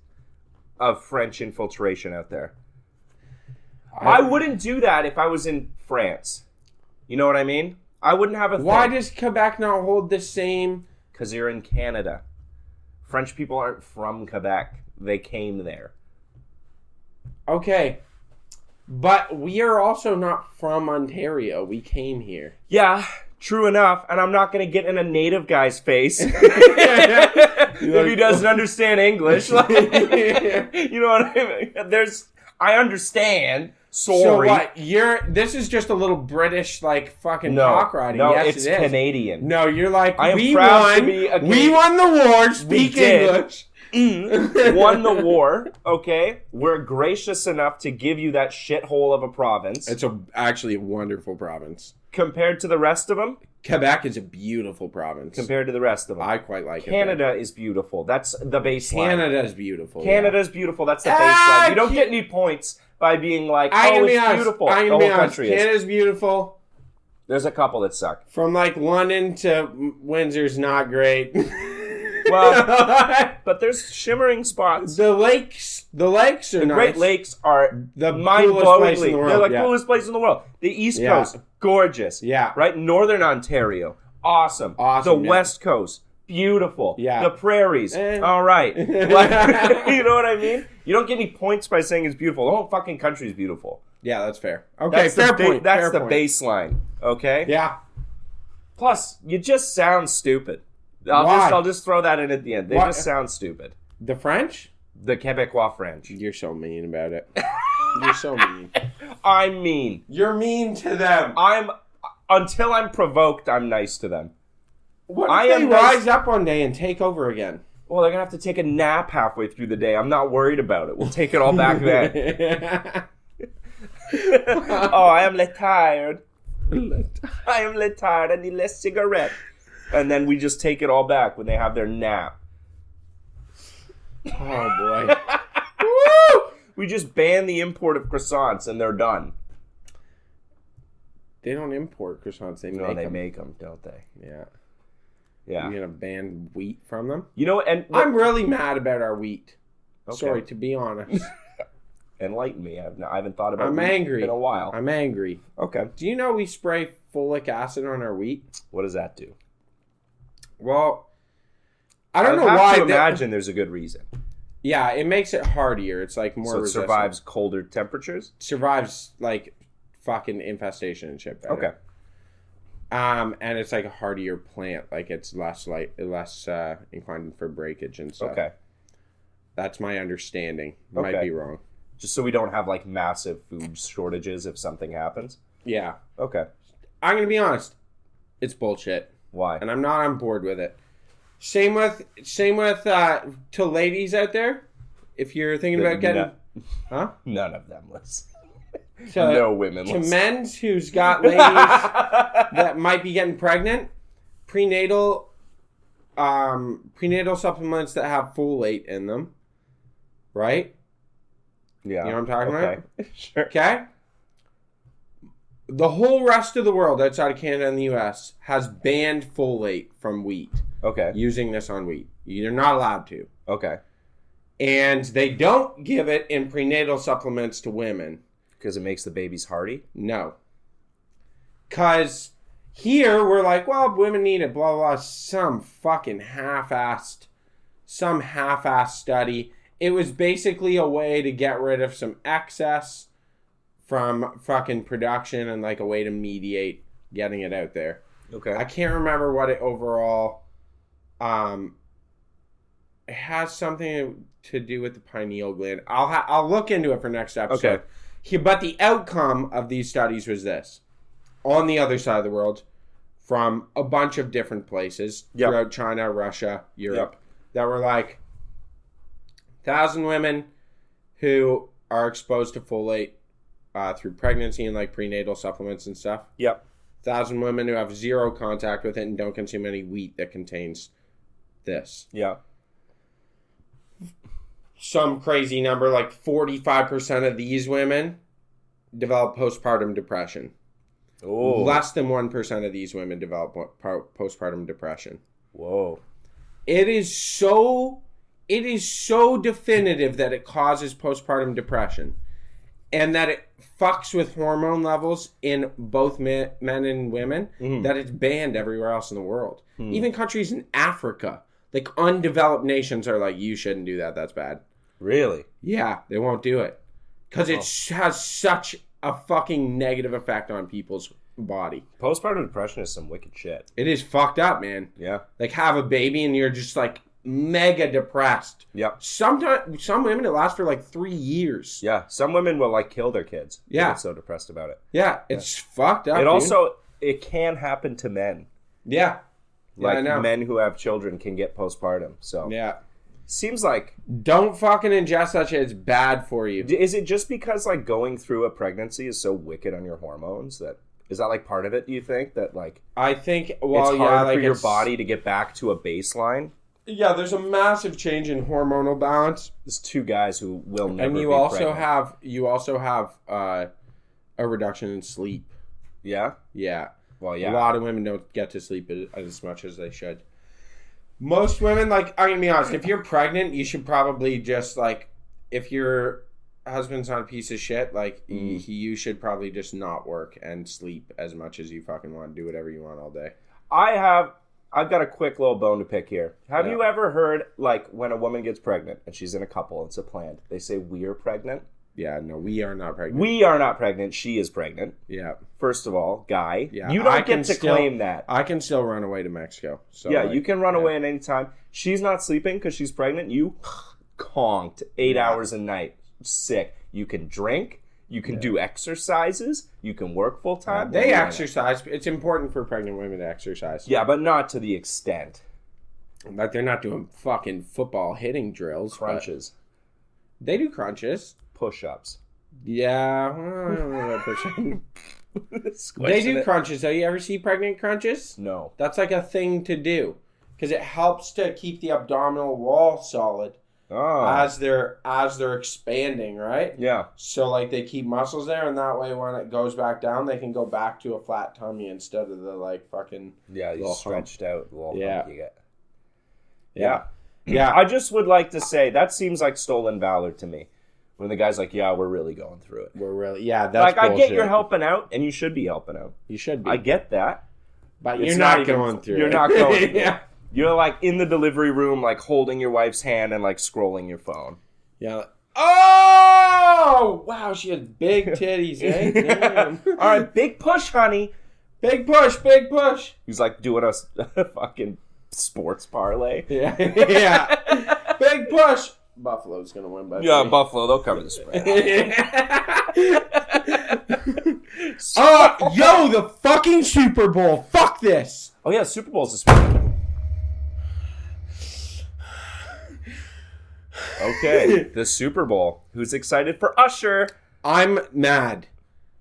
of French infiltration out there. I wouldn't do that if I was in France. You know what I mean? I wouldn't have a thing. Why does Quebec not hold the same? Because you're in Canada. French people aren't from Quebec. They came there. Okay. But we are also not from Ontario. We came here. Yeah, true enough. And I'm not going to get in a native guy's face if he doesn't understand English. You know what I mean? I understand. Sorry. So what? This is just a little British, like, fucking cock riding. No, yes, it's it is. Canadian. No, you're like, I am we proud won. to be a We won the war. Speak English. Won the war, okay? We're gracious enough to give you that shithole of a province. It's actually a wonderful province. Compared to the rest of them? Quebec is a beautiful province. Compared to the rest of them. I quite like it. Canada is beautiful. That's the baseline. Canada is beautiful. Canada's beautiful. That's the baseline. You don't get any points by being like, it's beautiful. The whole country is. Canada's beautiful. There's a couple that suck. From like London to Windsor's not great. Well, but there's shimmering spots. The lakes are nice. The Great Lakes are the mind-blowingly. They're like yeah. coolest place in the world. The East Coast, gorgeous. Yeah. Right? Northern Ontario, awesome. The West Coast, beautiful. Yeah. The prairies, all right. Like, you know what I mean? You don't get any points by saying it's beautiful. The whole fucking country is beautiful. Yeah, that's fair. Okay, fair point. That's the baseline. Okay? Yeah. Plus, you just sound stupid. I'll just throw that in at the end. They just sound stupid. The French? The Quebecois French. You're so mean about it. You're so mean. I'm mean. You're mean to them. Until I'm provoked, I'm nice to them. What if they rise up one day and take over again? Well, they're going to have to take a nap halfway through the day. I'm not worried about it. We'll take it all back then. Oh, I am tired. I am tired. I need less cigarette. And then we just take it all back when they have their nap. Oh, boy. Woo! We just ban the import of croissants and they're done. They don't import croissants. They make them, don't they? Yeah. Yeah. You're going to ban wheat from them? You know, and I'm really mad about our wheat. Okay. Sorry, to be honest. Enlighten me. I haven't thought about I'm wheat angry. in a while. I'm angry. Okay. Do you know we spray folic acid on our wheat? What does that do? Well, I don't know have why. To imagine there's a good reason. Yeah, it makes it hardier. It's like more. So it resistant. survives colder temperatures. Survives like fucking infestation and shit better. Okay. And it's like a hardier plant. Like it's less inclined for breakage and stuff. Okay. That's my understanding. Okay. Might be wrong. Just so we don't have like massive food shortages if something happens. Yeah. Okay. I'm gonna be honest. It's bullshit. Why? And I'm not on board with it. Same with to ladies out there. If you're thinking about getting, None of them listen. No women to listen. men who's got ladies that might be getting pregnant, prenatal supplements that have folate in them, right? Yeah. You know what I'm talking about? Sure. Okay. The whole rest of the world outside of Canada and the US has banned folate from wheat. Okay. Using this on wheat. You're not allowed to. Okay. And they don't give it in prenatal supplements to women. Because it makes the babies hardy? No. Because here we're like, well, women need it, blah, blah, some fucking half-assed study. It was basically a way to get rid of some excess from fucking production and like a way to mediate getting it out there. Okay. I can't remember what it overall... it has something to do with the pineal gland. I'll look into it for next episode. Okay. But the outcome of these studies was this. On the other side of the world, from a bunch of different places throughout China, Russia, Europe, that were like 1,000 women who are exposed to folate through pregnancy and like prenatal supplements and stuff. 1,000 women who have zero contact with it and don't consume any wheat that contains this. Yeah. Some crazy number, like 45% of these women develop postpartum depression. Oh. Less than 1% of these women develop postpartum depression. Whoa. It is so definitive that it causes postpartum depression and that it fucks with hormone levels in both men and women that it's banned everywhere else in the world. Even countries in Africa, like undeveloped nations, are like, you shouldn't do that. That's bad. Really? Yeah, they won't do it. Because it has such a fucking negative effect on people's body. Postpartum depression is some wicked shit. It is fucked up, man. Yeah. Like, have a baby and you're just, like, mega depressed. Yep. Sometimes, some women, it lasts for, like, 3 years. Yeah. Some women will, like, kill their kids. Yeah. They get so depressed about it. Yeah, it's fucked up, It dude. also, it can happen to men. Yeah. Like, I know. men who have children can get postpartum. So, Yeah. seems like... Don't fucking ingest that shit. It's bad for you. Is it just because, like, going through a pregnancy is so wicked on your hormones that... Is that, like, part of it, do you think? That, like... I think, well, it's hard for your body to get back to a baseline? Yeah, there's a massive change in hormonal balance. There's two guys who will never And you be also pregnant. have a reduction in sleep. Yeah? Yeah. Well, yeah. A lot of women don't get to sleep as much as they should. Most women, like, I'm going to be honest, if you're pregnant, you should probably just, like, if your husband's not a piece of shit, like, you should probably just not work and sleep as much as you fucking want. Do whatever you want all day. I've got a quick little bone to pick here. Have you ever heard, like, when a woman gets pregnant and she's in a couple, it's a planned, they say, we're pregnant? Yeah, no, we are not pregnant. We are not pregnant. She is pregnant. Yeah. First of all, guy, Yeah, you don't get to claim that. I can still run away to Mexico. So yeah, you can run away at any time. She's not sleeping because she's pregnant. You conked 8 Yeah. hours a night. Sick. You can drink. You can do exercises. You can work full time. They exercise. It's important for pregnant women to exercise. Yeah, but not to the extent. Like, they're not doing fucking football hitting drills. Crunches. They do crunches. Push-ups. Yeah. I don't know about push-ups. They Squishing do it. crunches. Have you ever seen pregnant crunches? No. That's like a thing to do. Because it helps to keep the abdominal wall solid Oh. as they're expanding, right? Yeah. So, like, they keep muscles there, and that way when it goes back down, they can go back to a flat tummy instead of the, like, fucking... Yeah, you little stretched out. The little Yeah. hump you get. Yeah. Yeah. I just would like to say, that seems like stolen valor to me. When the guy's like, yeah, we're really going through it. We're really... Yeah, that's like, I get bullshit. you're helping out, and you should be helping out. You should be. I get that. But It's you're not even- going through You're it. not going through Yeah. it. You're, like, in the delivery room, like, holding your wife's hand and, like, scrolling your phone. Yeah. Like, oh! Wow, she has big titties, eh? Damn. All right, big push, honey. Big push, big push. He's, like, doing a fucking sports parlay. Yeah. Yeah. Big push. Buffalo's going to win by Yeah, 3. Buffalo, they'll cover the spread. Yo, the fucking Super Bowl. Fuck this. Oh, yeah, Super Bowl's this weekend. Okay, the Super Bowl. Who's excited for Usher? I'm mad.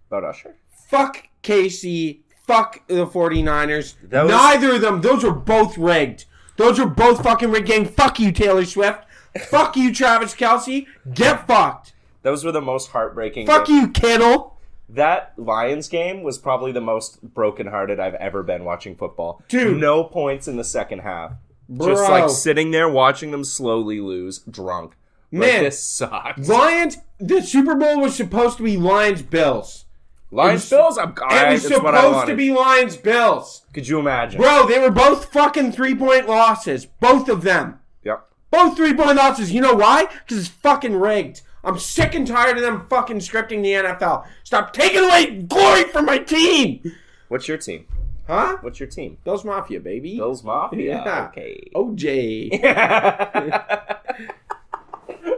About Usher? Fuck Casey. Fuck the 49ers. That was- Neither of them. Those were both rigged. Those were both fucking rigged. Gang. Fuck you, Taylor Swift. Fuck you, Travis Kelce. Get fucked. Those were the most heartbreaking. Fuck you, Kittle. That Lions game was probably the most brokenhearted I've ever been watching football. Dude. No points in the second half. Bro. Just like sitting there watching them slowly lose, drunk. Like, Man. this sucks. Lions. The Super Bowl was supposed to be Lions-Bills. Lions It was- Bills? It was supposed to be Lions-Bills. Could you imagine? Bro, they were both fucking 3-point losses. Both of them. Yep. Both 3-point losses. You know why? Because it's fucking rigged. I'm sick and tired of them fucking scripting the NFL. Stop taking away glory from my team. What's your team? Huh? What's your team? Bills Mafia, baby. Bills Mafia? Yeah. Okay. OJ.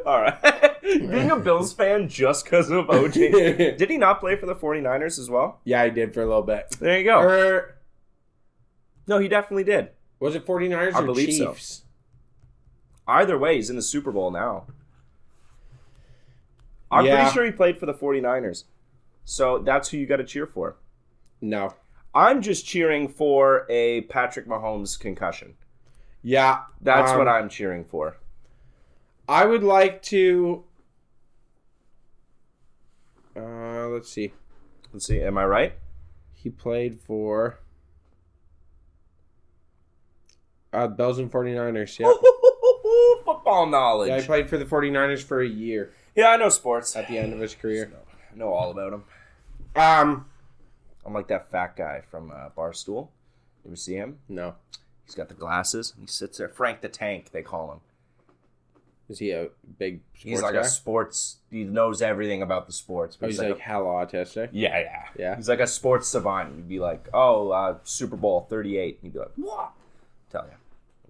All right. Being a Bills fan just because of OJ. Did he not play for the 49ers as well? Yeah, I did for a little bit. There you go. Or No, he definitely did. was it 49ers I or believe so. Chiefs? Either way, he's in the Super Bowl now. I'm Yeah. pretty sure he played for the 49ers. So that's who you got to cheer for. No. I'm just cheering for a Patrick Mahomes concussion. Yeah. That's what I'm cheering for. I would like to... let's see. Let's see. Am I right? He played for... Bills and 49ers, yeah. Football knowledge. Yeah, he played for the 49ers for a year Yeah, I know sports. at the end of his career. I know all about him. Um, I'm like that fat guy from Barstool. You ever see him? no. He's got the glasses. And he sits there. Frank the Tank, they call him. Is he a big sports He's like guy? a sports. He knows everything about the sports. But Oh, he's like a, hella autistic. yeah. Yeah. He's like a sports savant. You'd be like, oh, Super Bowl 38. And he'd be like, what? Tell you.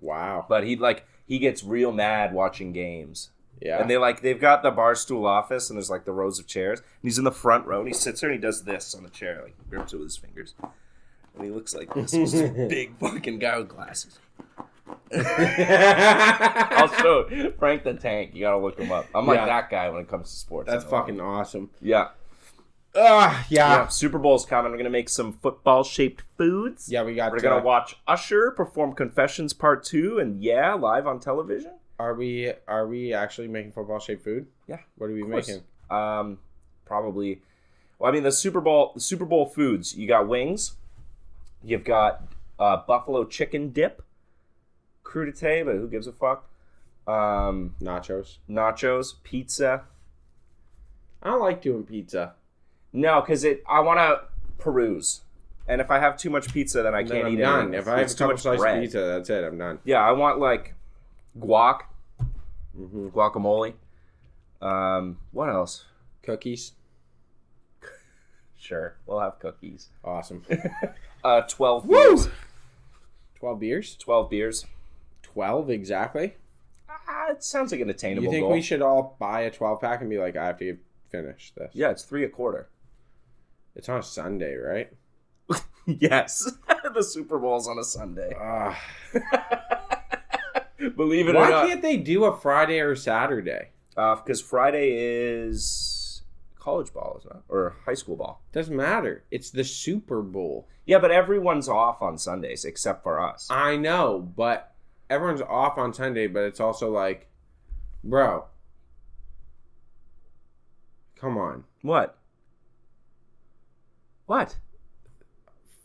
Wow. But he gets real mad watching games. Yeah. And they've got the Barstool office, and there's like the rows of chairs. And he's in the front row, and he sits there and he does this on the chair, like he grips it with his fingers. And he looks like this. He's just a big fucking guy with glasses. I'll show Frank the Tank. You gotta look him up. I'm like Yeah. that guy when it comes to sports. That's fucking awesome. Yeah. Yeah. Super Bowl's coming. We're gonna make some football-shaped foods. Yeah, we got We're gonna watch Usher perform Confessions Part 2, and live on television. Are we actually making football shaped food? Yeah. What are we Of course. making? Probably. Well, I mean, the Super Bowl foods. You got wings. You've got buffalo chicken dip, crudité, but who gives a fuck? Nachos. Nachos, pizza. I don't like doing pizza. No, because I want to peruse, and if I have too much pizza, then I Then can't I'm eat done. it. If I have It's a too couple much slices bread. of pizza, that's it. I'm done. Yeah, I want like guac, Mm-hmm. guacamole. What else? Cookies. Sure, we'll have cookies. Awesome. 12 Woo! beers. 12 beers? 12 beers. 12 exactly? It sounds like an attainable You think goal. we should all buy a 12-pack and be like, I have to finish this? Yeah, it's 3 a quarter. It's on a Sunday, right? Yes. The Super Bowl's on a Sunday. Believe it or Why not. can't they do a Friday or Saturday? Because Friday is college ball, isn't it? Or high school ball. Doesn't matter. It's the Super Bowl. Yeah, but everyone's off on Sundays except for us. I know, but everyone's off on Sunday, but it's also like, bro, come on. What? What?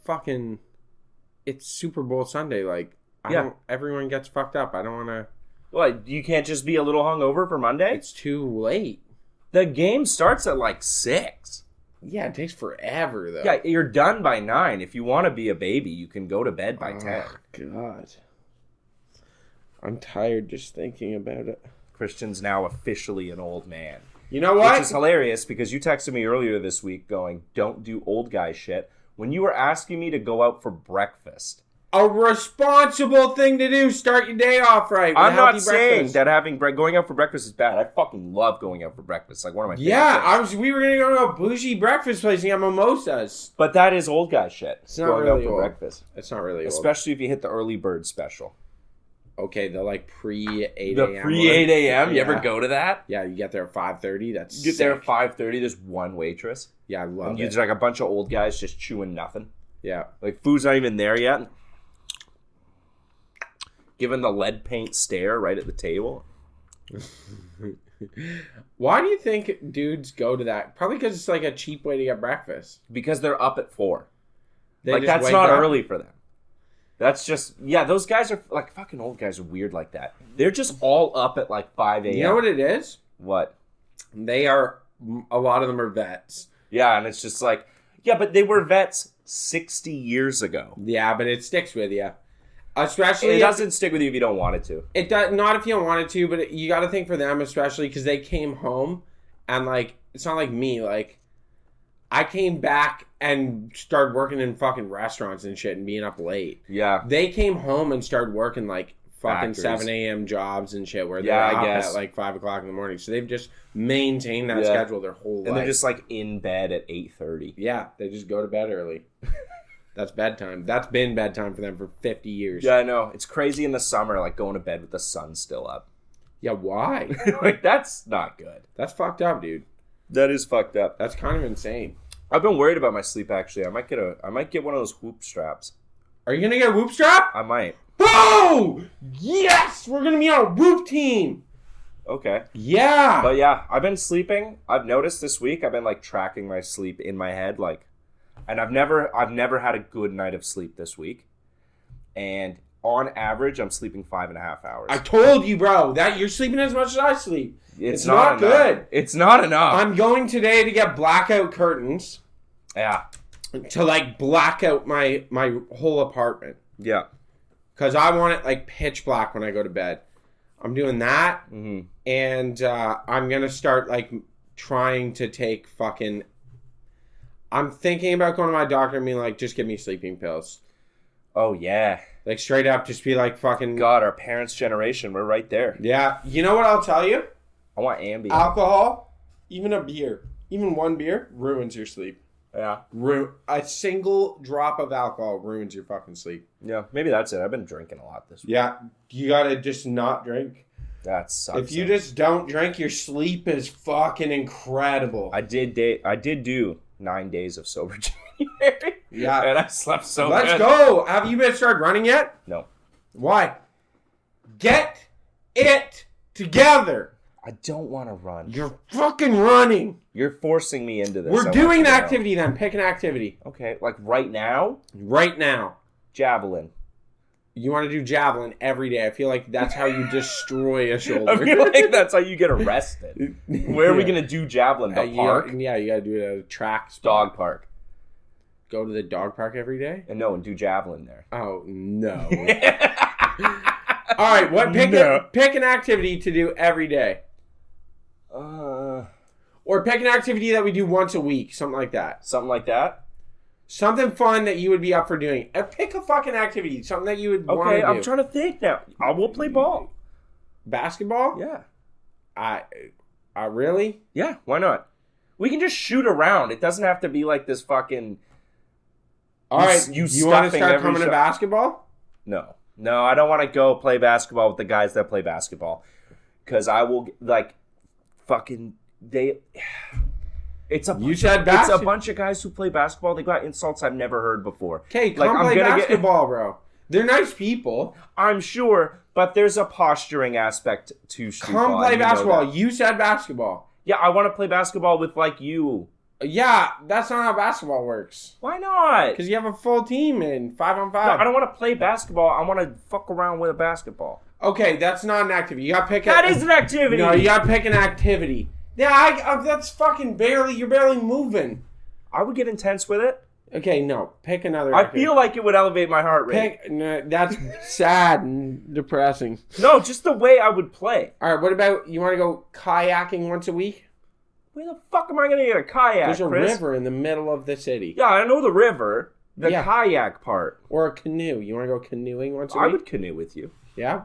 Fucking, it's Super Bowl Sunday. Like, everyone gets fucked up. I don't want to. What? You can't just be a little hungover for Monday? It's too late. The game starts at like 6. Yeah, it takes forever, though. Yeah, you're done by 9. If you want to be a baby, you can go to bed by 10. God. I'm tired just thinking about it. Christian's now officially an old man. You know what? Which is hilarious because you texted me earlier this week going, don't do old guy shit, when you were asking me to go out for breakfast. A responsible thing to do. Start your day off right. With I'm a not healthy saying breakfast. that going out for breakfast is bad. I fucking love going out for breakfast. It's like one of my favorite Yeah, things. we were gonna go to a bougie breakfast place and get mimosas. But that is old guy shit. It's not going really out for old. breakfast. It's not really old. Especially if you hit the early bird special. Okay, the like pre 8 The a.m. pre 8 a.m. You Yeah. ever go to that? Yeah, you get there at 5:30. That's You get there at sick. 5:30. There's one waitress. Yeah, I love And it. there's like a bunch of old guys just chewing nothing. Yeah. Like food's not even there yet. Giving the lead paint stare right at the table. Why do you think dudes go to that? Probably because it's like a cheap way to get breakfast. Because they're up at 4. They Like just that's wake not up- early for them. That's just those guys are like fucking old guys are weird like that. They're just all up at like 5 a.m. You know what it is? What? They are. A lot of them are vets. Yeah, and it's just like but they were vets 60 years ago. Yeah, but it sticks with you. Especially It doesn't stick with you if you don't want it to. It does not if you don't want it to, but you got to think for them, especially because they came home and like it's not like me. Like I came back and started working in fucking restaurants and shit and being up late. Yeah. They came home and started working like fucking Factories. 7 a.m. jobs and shit where they're Yeah, I up guess. at like 5 o'clock in the morning. So they've just maintained that schedule their whole life. And they're just like in bed at 8:30. Yeah, they just go to bed early. That's bedtime. That's been bedtime for them for 50 years. Yeah, I know. It's crazy in the summer, like going to bed with the sun still up. Yeah, why? Like that's not good. That's fucked up, dude. That is fucked up. That's kind of insane. I've been worried about my sleep actually. I might get one of those whoop straps. Are you gonna get a whoop strap? I might. Oh! Yes! We're gonna be on a whoop team! Okay. Yeah! But yeah, I've been sleeping. I've noticed this week I've been like tracking my sleep in my head, like, and I've never had a good night of sleep this week. And on average, I'm sleeping 5.5 hours. I told you, bro, that you're sleeping as much as I sleep. It's not enough. good. It's not enough. I'm going today to get blackout curtains Yeah. to like black out my whole apartment. Yeah. Because I want it like pitch black when I go to bed. I'm doing that. Mm-hmm. And I'm going to start like trying to take fucking... I'm thinking about going to my doctor and being like, just give me sleeping pills. Oh yeah. Like straight up, just be like fucking... God, our parents' generation, we're right there. Yeah. You know what I'll tell you? I want Ambien. Alcohol, even a beer, even one beer, ruins your sleep. Yeah. A single drop of alcohol ruins your fucking sleep. Yeah, maybe that's it. I've been drinking a lot this week. Yeah. You gotta just not drink. That sucks. If you just don't drink, your sleep is fucking incredible. I did do 9 days of sober January. Yeah. And I slept so Let's good. go. Have you been started running yet? No. Why? Get it together. I don't want to run. You're fucking running. You're forcing me into this. We're I want doing you an to know. activity then. Pick an activity. Okay, like right now, Right now. javelin. You want to do javelin every day. I feel like that's how you destroy a I shoulder. feel like that's how you get arrested. Where are we Yeah. gonna do javelin? The park? Yeah, you gotta do it at a track spot. Dog park. Go to the dog park every day? And no, and do javelin there. Oh, no. All right, pick an activity to do every day. Or pick an activity that we do once a week, something like that. Something like that. Something fun that you would be up for doing. Pick a fucking activity, something that you would want to Okay, do. I'm trying to think now. We'll play ball. Basketball? Yeah. I really? Yeah, why not? We can just shoot around. It doesn't have to be like this fucking... All right, you want to start coming to basketball? No. No, I don't want to go play basketball with the guys that play basketball. Because I will, like, fucking... It's a bunch of guys who play basketball. They got insults I've never heard before. Okay, come play basketball, bro. They're nice people. I'm sure, but there's a posturing aspect to street ball. Come play basketball. You said basketball. Yeah, I want to play basketball with, like, you. Yeah, that's not how basketball works. Why not? Because you have a full team in 5-on-5. No, I don't want to play basketball. I want to fuck around with a basketball. Okay, that's not an activity. You got to pick That is an activity. No, you got to pick an activity. Yeah, that's fucking barely... You're barely moving. I would get intense with it. Okay, no. Pick another activity. I feel like it would elevate my heart rate. No, that's sad and depressing. No, just the way I would play. All right, what about... You want to go kayaking once a week? Where the fuck am I going to get a kayak, There's a Chris? river in the middle of the city. Yeah, I know the river. The kayak part. Or a canoe. You want to go canoeing once a week? I would canoe with you. Yeah?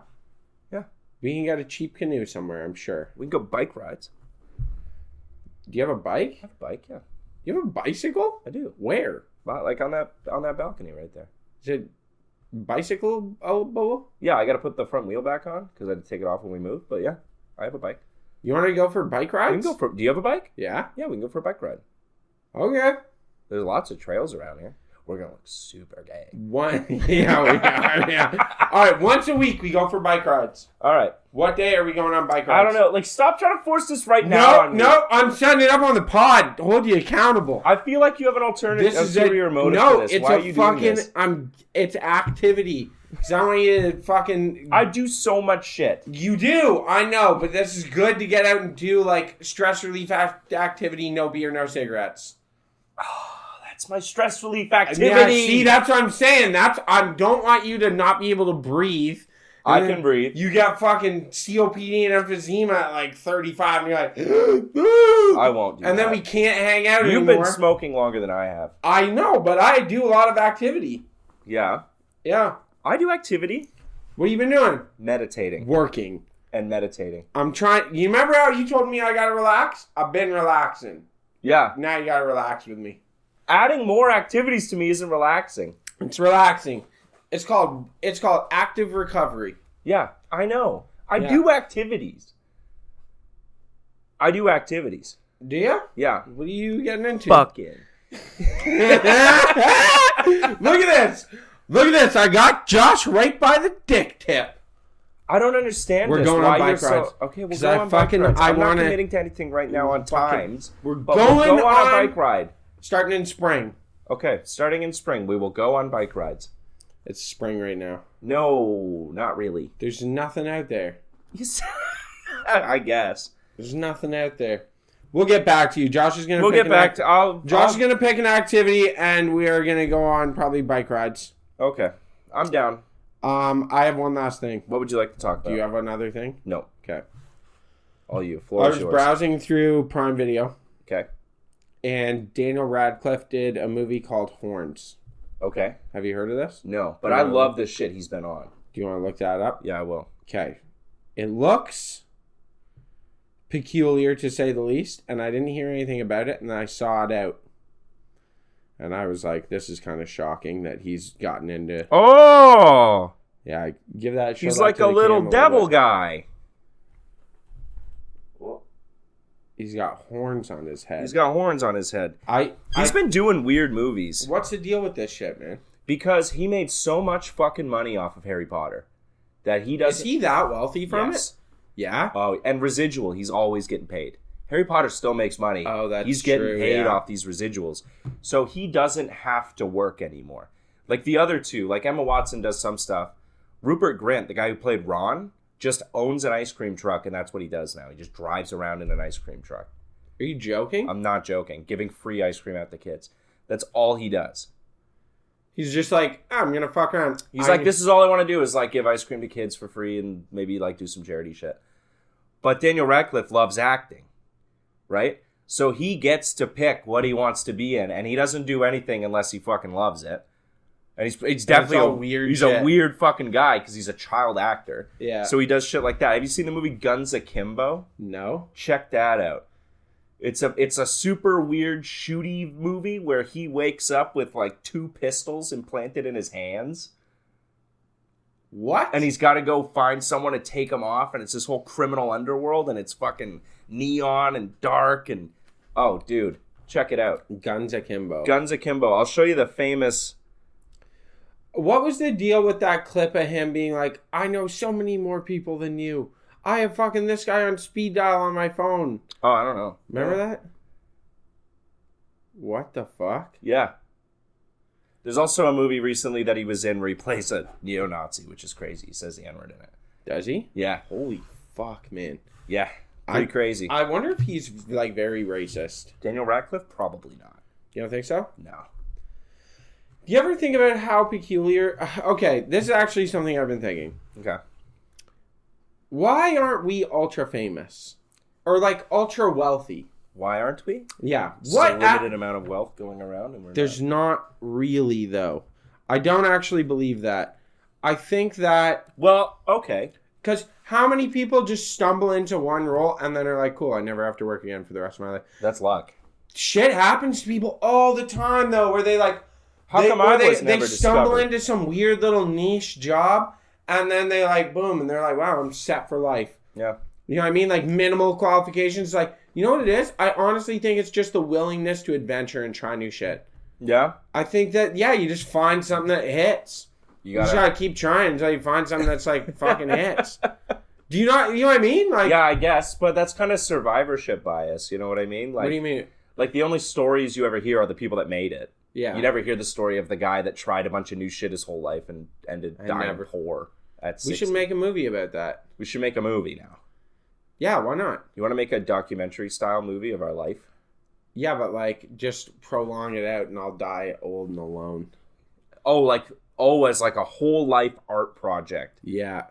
Yeah. We can get a cheap canoe somewhere, I'm sure. We can go bike rides. Do you have a bike? I have a bike, yeah. You have a bicycle? I do. Where? Like on that balcony right there. Is it bicycle-able? Yeah, I got to put the front wheel back on because I had to take it off when we moved. But yeah, I have a bike. You want to go for bike rides? Do you have a bike? Yeah. Yeah, we can go for a bike ride. Okay. There's lots of trails around here. We're going to look super gay. Yeah. All right, once a week we go for bike rides. All right. What day are we going on bike rides? I don't know. Like, stop trying to force this right now on me. No, I'm setting it up on the pod to hold you accountable. I feel like you have an ulterior motive for this. Why are you doing this? It's activity. Because I want you to fucking... I do so much shit. You do, I know, but this is good to get out and do, like, stress relief activity, no beer, no cigarettes. Oh, that's my stress relief activity. Yeah, see, that's what I'm saying. I don't want you to not be able to breathe. I can breathe. You got fucking COPD and emphysema at, like, 35, and you're like... I won't do that. And then we can't hang out anymore. You've been smoking longer than I have. I know, but I do a lot of activity. Yeah? Yeah. I do activity. What have you been doing? Meditating. Working. And meditating. I'm trying... You remember how you told me I gotta relax? I've been relaxing. Yeah. Now you gotta relax with me. Adding more activities to me isn't relaxing. It's relaxing. It's called active recovery. Yeah, I know. I do activities. Do you? Yeah. What are you getting into? Fucking. Look at this. Look at this. I got Josh right by the dick tip. I don't understand. We're going on bike rides. Okay, we'll go on bike rides. I'm not committing to anything right now on times. We'll go on a bike ride. Starting in spring. Okay, starting in spring, we will go on bike rides. It's spring right now. No, not really. There's nothing out there. I guess. There's nothing out there. We'll get back to you. Josh is going to Josh is going to pick an activity, and we are going to go on probably bike rides. Okay. I'm down. I have one last thing. What would you like to talk about? Do you have another thing? No. Okay. All you. Floor is yours. I was browsing through Prime Video. Okay. And Daniel Radcliffe did a movie called Horns. Okay. Have you heard of this? No, but I love this shit he's been on. Do you want to look that up? Yeah, I will. Okay. It looks peculiar, to say the least, and I didn't hear anything about it, and I saw it out. And I was like, this is kind of shocking that he's gotten into... Oh! Yeah, give that... He's like a little devil guy. He's got horns on his head. He's got horns on his head. He's been doing weird movies. What's the deal with this shit, man? Because he made so much fucking money off of Harry Potter that he doesn't... Is he that wealthy from it? Yeah? Oh, and residual. He's always getting paid. Harry Potter still makes money. Oh, that's true. He's getting paid off these residuals. So he doesn't have to work anymore. Like the other two, like Emma Watson does some stuff. Rupert Grint, the guy who played Ron, just owns an ice cream truck, and that's what he does now. He just drives around in an ice cream truck. Are you joking? I'm not joking. Giving free ice cream out to kids. That's all he does. He's just like, I'm going to fuck around. He's like, this is all I want to do is like give ice cream to kids for free and maybe like do some charity shit. But Daniel Radcliffe loves acting, right? So he gets to pick what he wants to be in, and he doesn't do anything unless he fucking loves it. And he's definitely all weird He's shit. a weird fucking guy because he's a child actor. Yeah. So he does shit like that. Have you seen the movie Guns Akimbo? No. Check that out. It's a super weird shooty movie where he wakes up with like 2 pistols implanted in his hands. What? And he's got to go find someone to take him off, and it's this whole criminal underworld, and it's fucking neon and dark, and oh, dude, check it out. Guns Akimbo. Guns Akimbo. I'll show you the famous. What was the deal with that clip of him being like, I know so many more people than you. I have fucking this guy on speed dial on my phone. Oh, I don't know. Remember that? What the fuck? Yeah. There's also a movie recently that he was in where he plays a neo-Nazi, which is crazy. He says the N-word in it. Does he? Yeah. Holy fuck, man. Yeah. Pretty crazy. I wonder if he's like very racist. Daniel Radcliffe? Probably not. You don't think so? No. Do you ever think about how peculiar... Okay, this is actually something I've been thinking. Okay. Why aren't we ultra famous? Or like ultra wealthy? Why aren't we? Yeah. There's a limited amount of wealth going around, and we're There's not really, though. I don't actually believe that. I think that... Well, okay. Because how many people just stumble into one role and then are like, cool, I never have to work again for the rest of my life? That's luck. Shit happens to people all the time, though, where they like... How come I was never They stumble discovered? into some weird little niche job, and then they like, boom, and they're like, wow, I'm set for life. Yeah. You know what I mean? Like minimal qualifications. Like, you know what it is? I honestly think it's just the willingness to adventure and try new shit. Yeah? I think that, yeah, you just find something that hits. You just gotta keep trying until you find something that's like fucking hits. Do you not, you know what I mean? Like, yeah, I guess, but that's kind of survivorship bias, you know what I mean? Like, what do you mean? Like, the only stories you ever hear are the people that made it. Yeah. You never hear the story of the guy that tried a bunch of new shit his whole life and ended dying poor at 60. We should make a movie about that. We should make a movie now. Yeah, why not? You want to make a documentary style movie of our life? Yeah, but like just prolong it out and I'll die old and alone. As like a whole life art project. Yeah.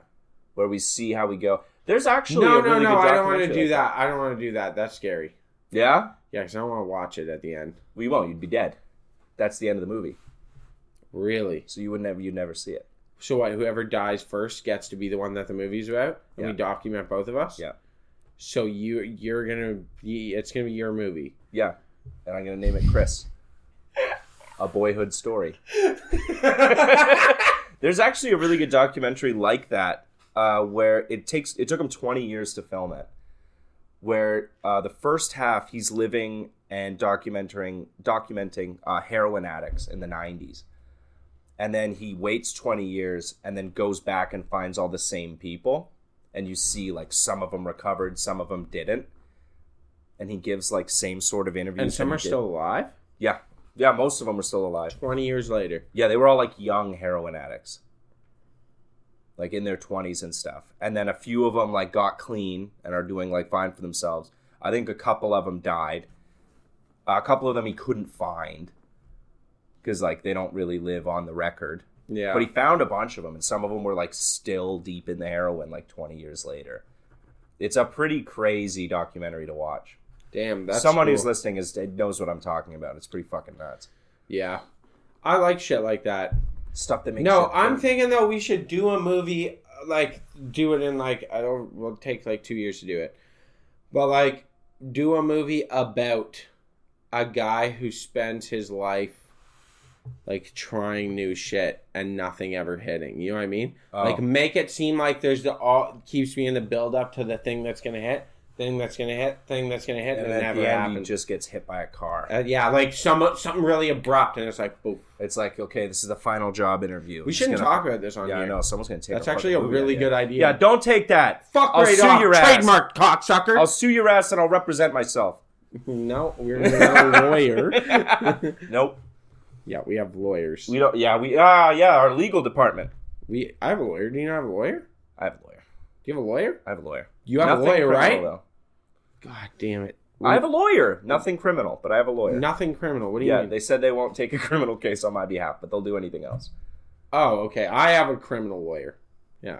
Where we see how we go. There's actually No, a really good I don't want to documentary do like that. I don't want to do that. That's scary. Yeah? Yeah, because I don't want to watch it at the end. We won't. You'd be dead. That's the end of the movie. Really? So you'd never see it. So what, whoever dies first gets to be the one that the movie's about? And we document both of us? Yeah. So you're gonna be, it's gonna be your movie. Yeah. And I'm gonna name it Chris. A boyhood story. There's actually a really good documentary like that, where it took him 20 years to film it. Where the first half he's living and documenting heroin addicts in the 90s. And then he waits 20 years and then goes back and finds all the same people. And you see like some of them recovered, some of them didn't. And he gives like same sort of interviews. And some are still alive? Yeah. Yeah, most of them are still alive. 20 years later. Yeah, they were all like young heroin addicts. Like in their 20s and stuff. And then a few of them like got clean and are doing like fine for themselves. I think a couple of them died. A couple of them he couldn't find. Because like they don't really live on the record. Yeah. But he found a bunch of them, and some of them were like still deep in the heroin like 20 years later. It's a pretty crazy documentary to watch. Damn, that's Someone cool. who's listening knows what I'm talking about. It's pretty fucking nuts. Yeah. I like shit like that. Stuff that makes No, shit I'm fun. thinking though we should do a movie, like do it in like, we'll take like 2 years to do it. But like do a movie about a guy who spends his life like trying new shit and nothing ever hitting. You know what I mean? Oh. Like make it seem like there's keeps me in the build up to the thing that's gonna hit, thing that's gonna hit, thing that's gonna hit, and, And it at never the end, he happens. just gets hit by a car. Yeah, like something really abrupt, and it's like, poof. It's like, okay, this is the final job interview. We shouldn't talk about this on Yeah, here. I know. Someone's going to take That's a actually a fucking movie really idea. good idea. Yeah, don't take that. Fuck I'll right sue off. your ass. Trademark, cocksucker. I'll sue your ass and I'll represent myself. No, we're not a lawyer. Nope. Yeah, we have lawyers. We don't. Yeah, our legal department. I have a lawyer. Do you not have a lawyer? I have a lawyer. Do you have a lawyer? I have a lawyer. You have Nothing a lawyer, criminal, right? Though. God damn it. I have a lawyer. Nothing criminal, but I have a lawyer. Nothing criminal. What do you Yeah, mean? they said they won't take a criminal case on my behalf, but they'll do anything else. Oh, okay. I have a criminal lawyer. Yeah.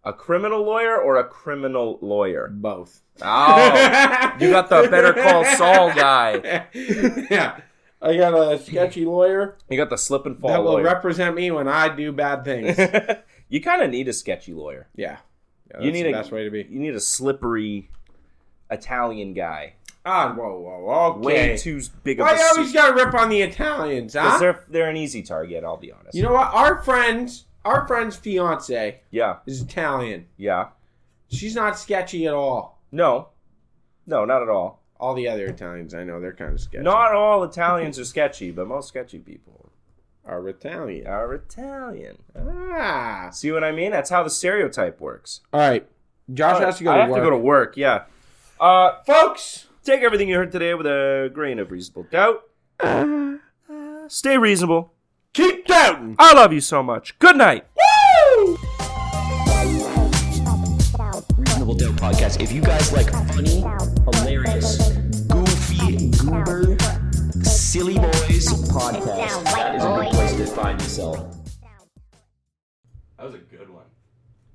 A criminal lawyer or a criminal lawyer? Both. Oh, you got the Better Call Saul guy. Yeah. I got a sketchy lawyer You got the slip and fall that will lawyer. represent me when I do bad things. You kind of need a sketchy lawyer. Yeah. That's You need the best way to be. You need a slippery Italian guy. Ah, whoa, okay. Way too big of Why a you always got to rip on the Italians, huh? Because they're an easy target, I'll be honest. You know what? Our friend's fiance Yeah. is Italian. Yeah. She's not sketchy at all. No, not at all. All the other Italians I know, they're kind of sketchy. Not all Italians are sketchy, but most sketchy people Are Italian. are Italian. Ah. See what I mean? That's how the stereotype works. All right. Josh has to go I to have work. to go to work, yeah. Folks. Take everything you heard today with a grain of reasonable doubt. Stay reasonable. Keep doubting. I love you so much. Good night. Woo! Reasonable Doubt Podcast. If you guys like funny, hilarious, goofy, goober, silly boys podcast, that is a good place to find yourself. That was a good one.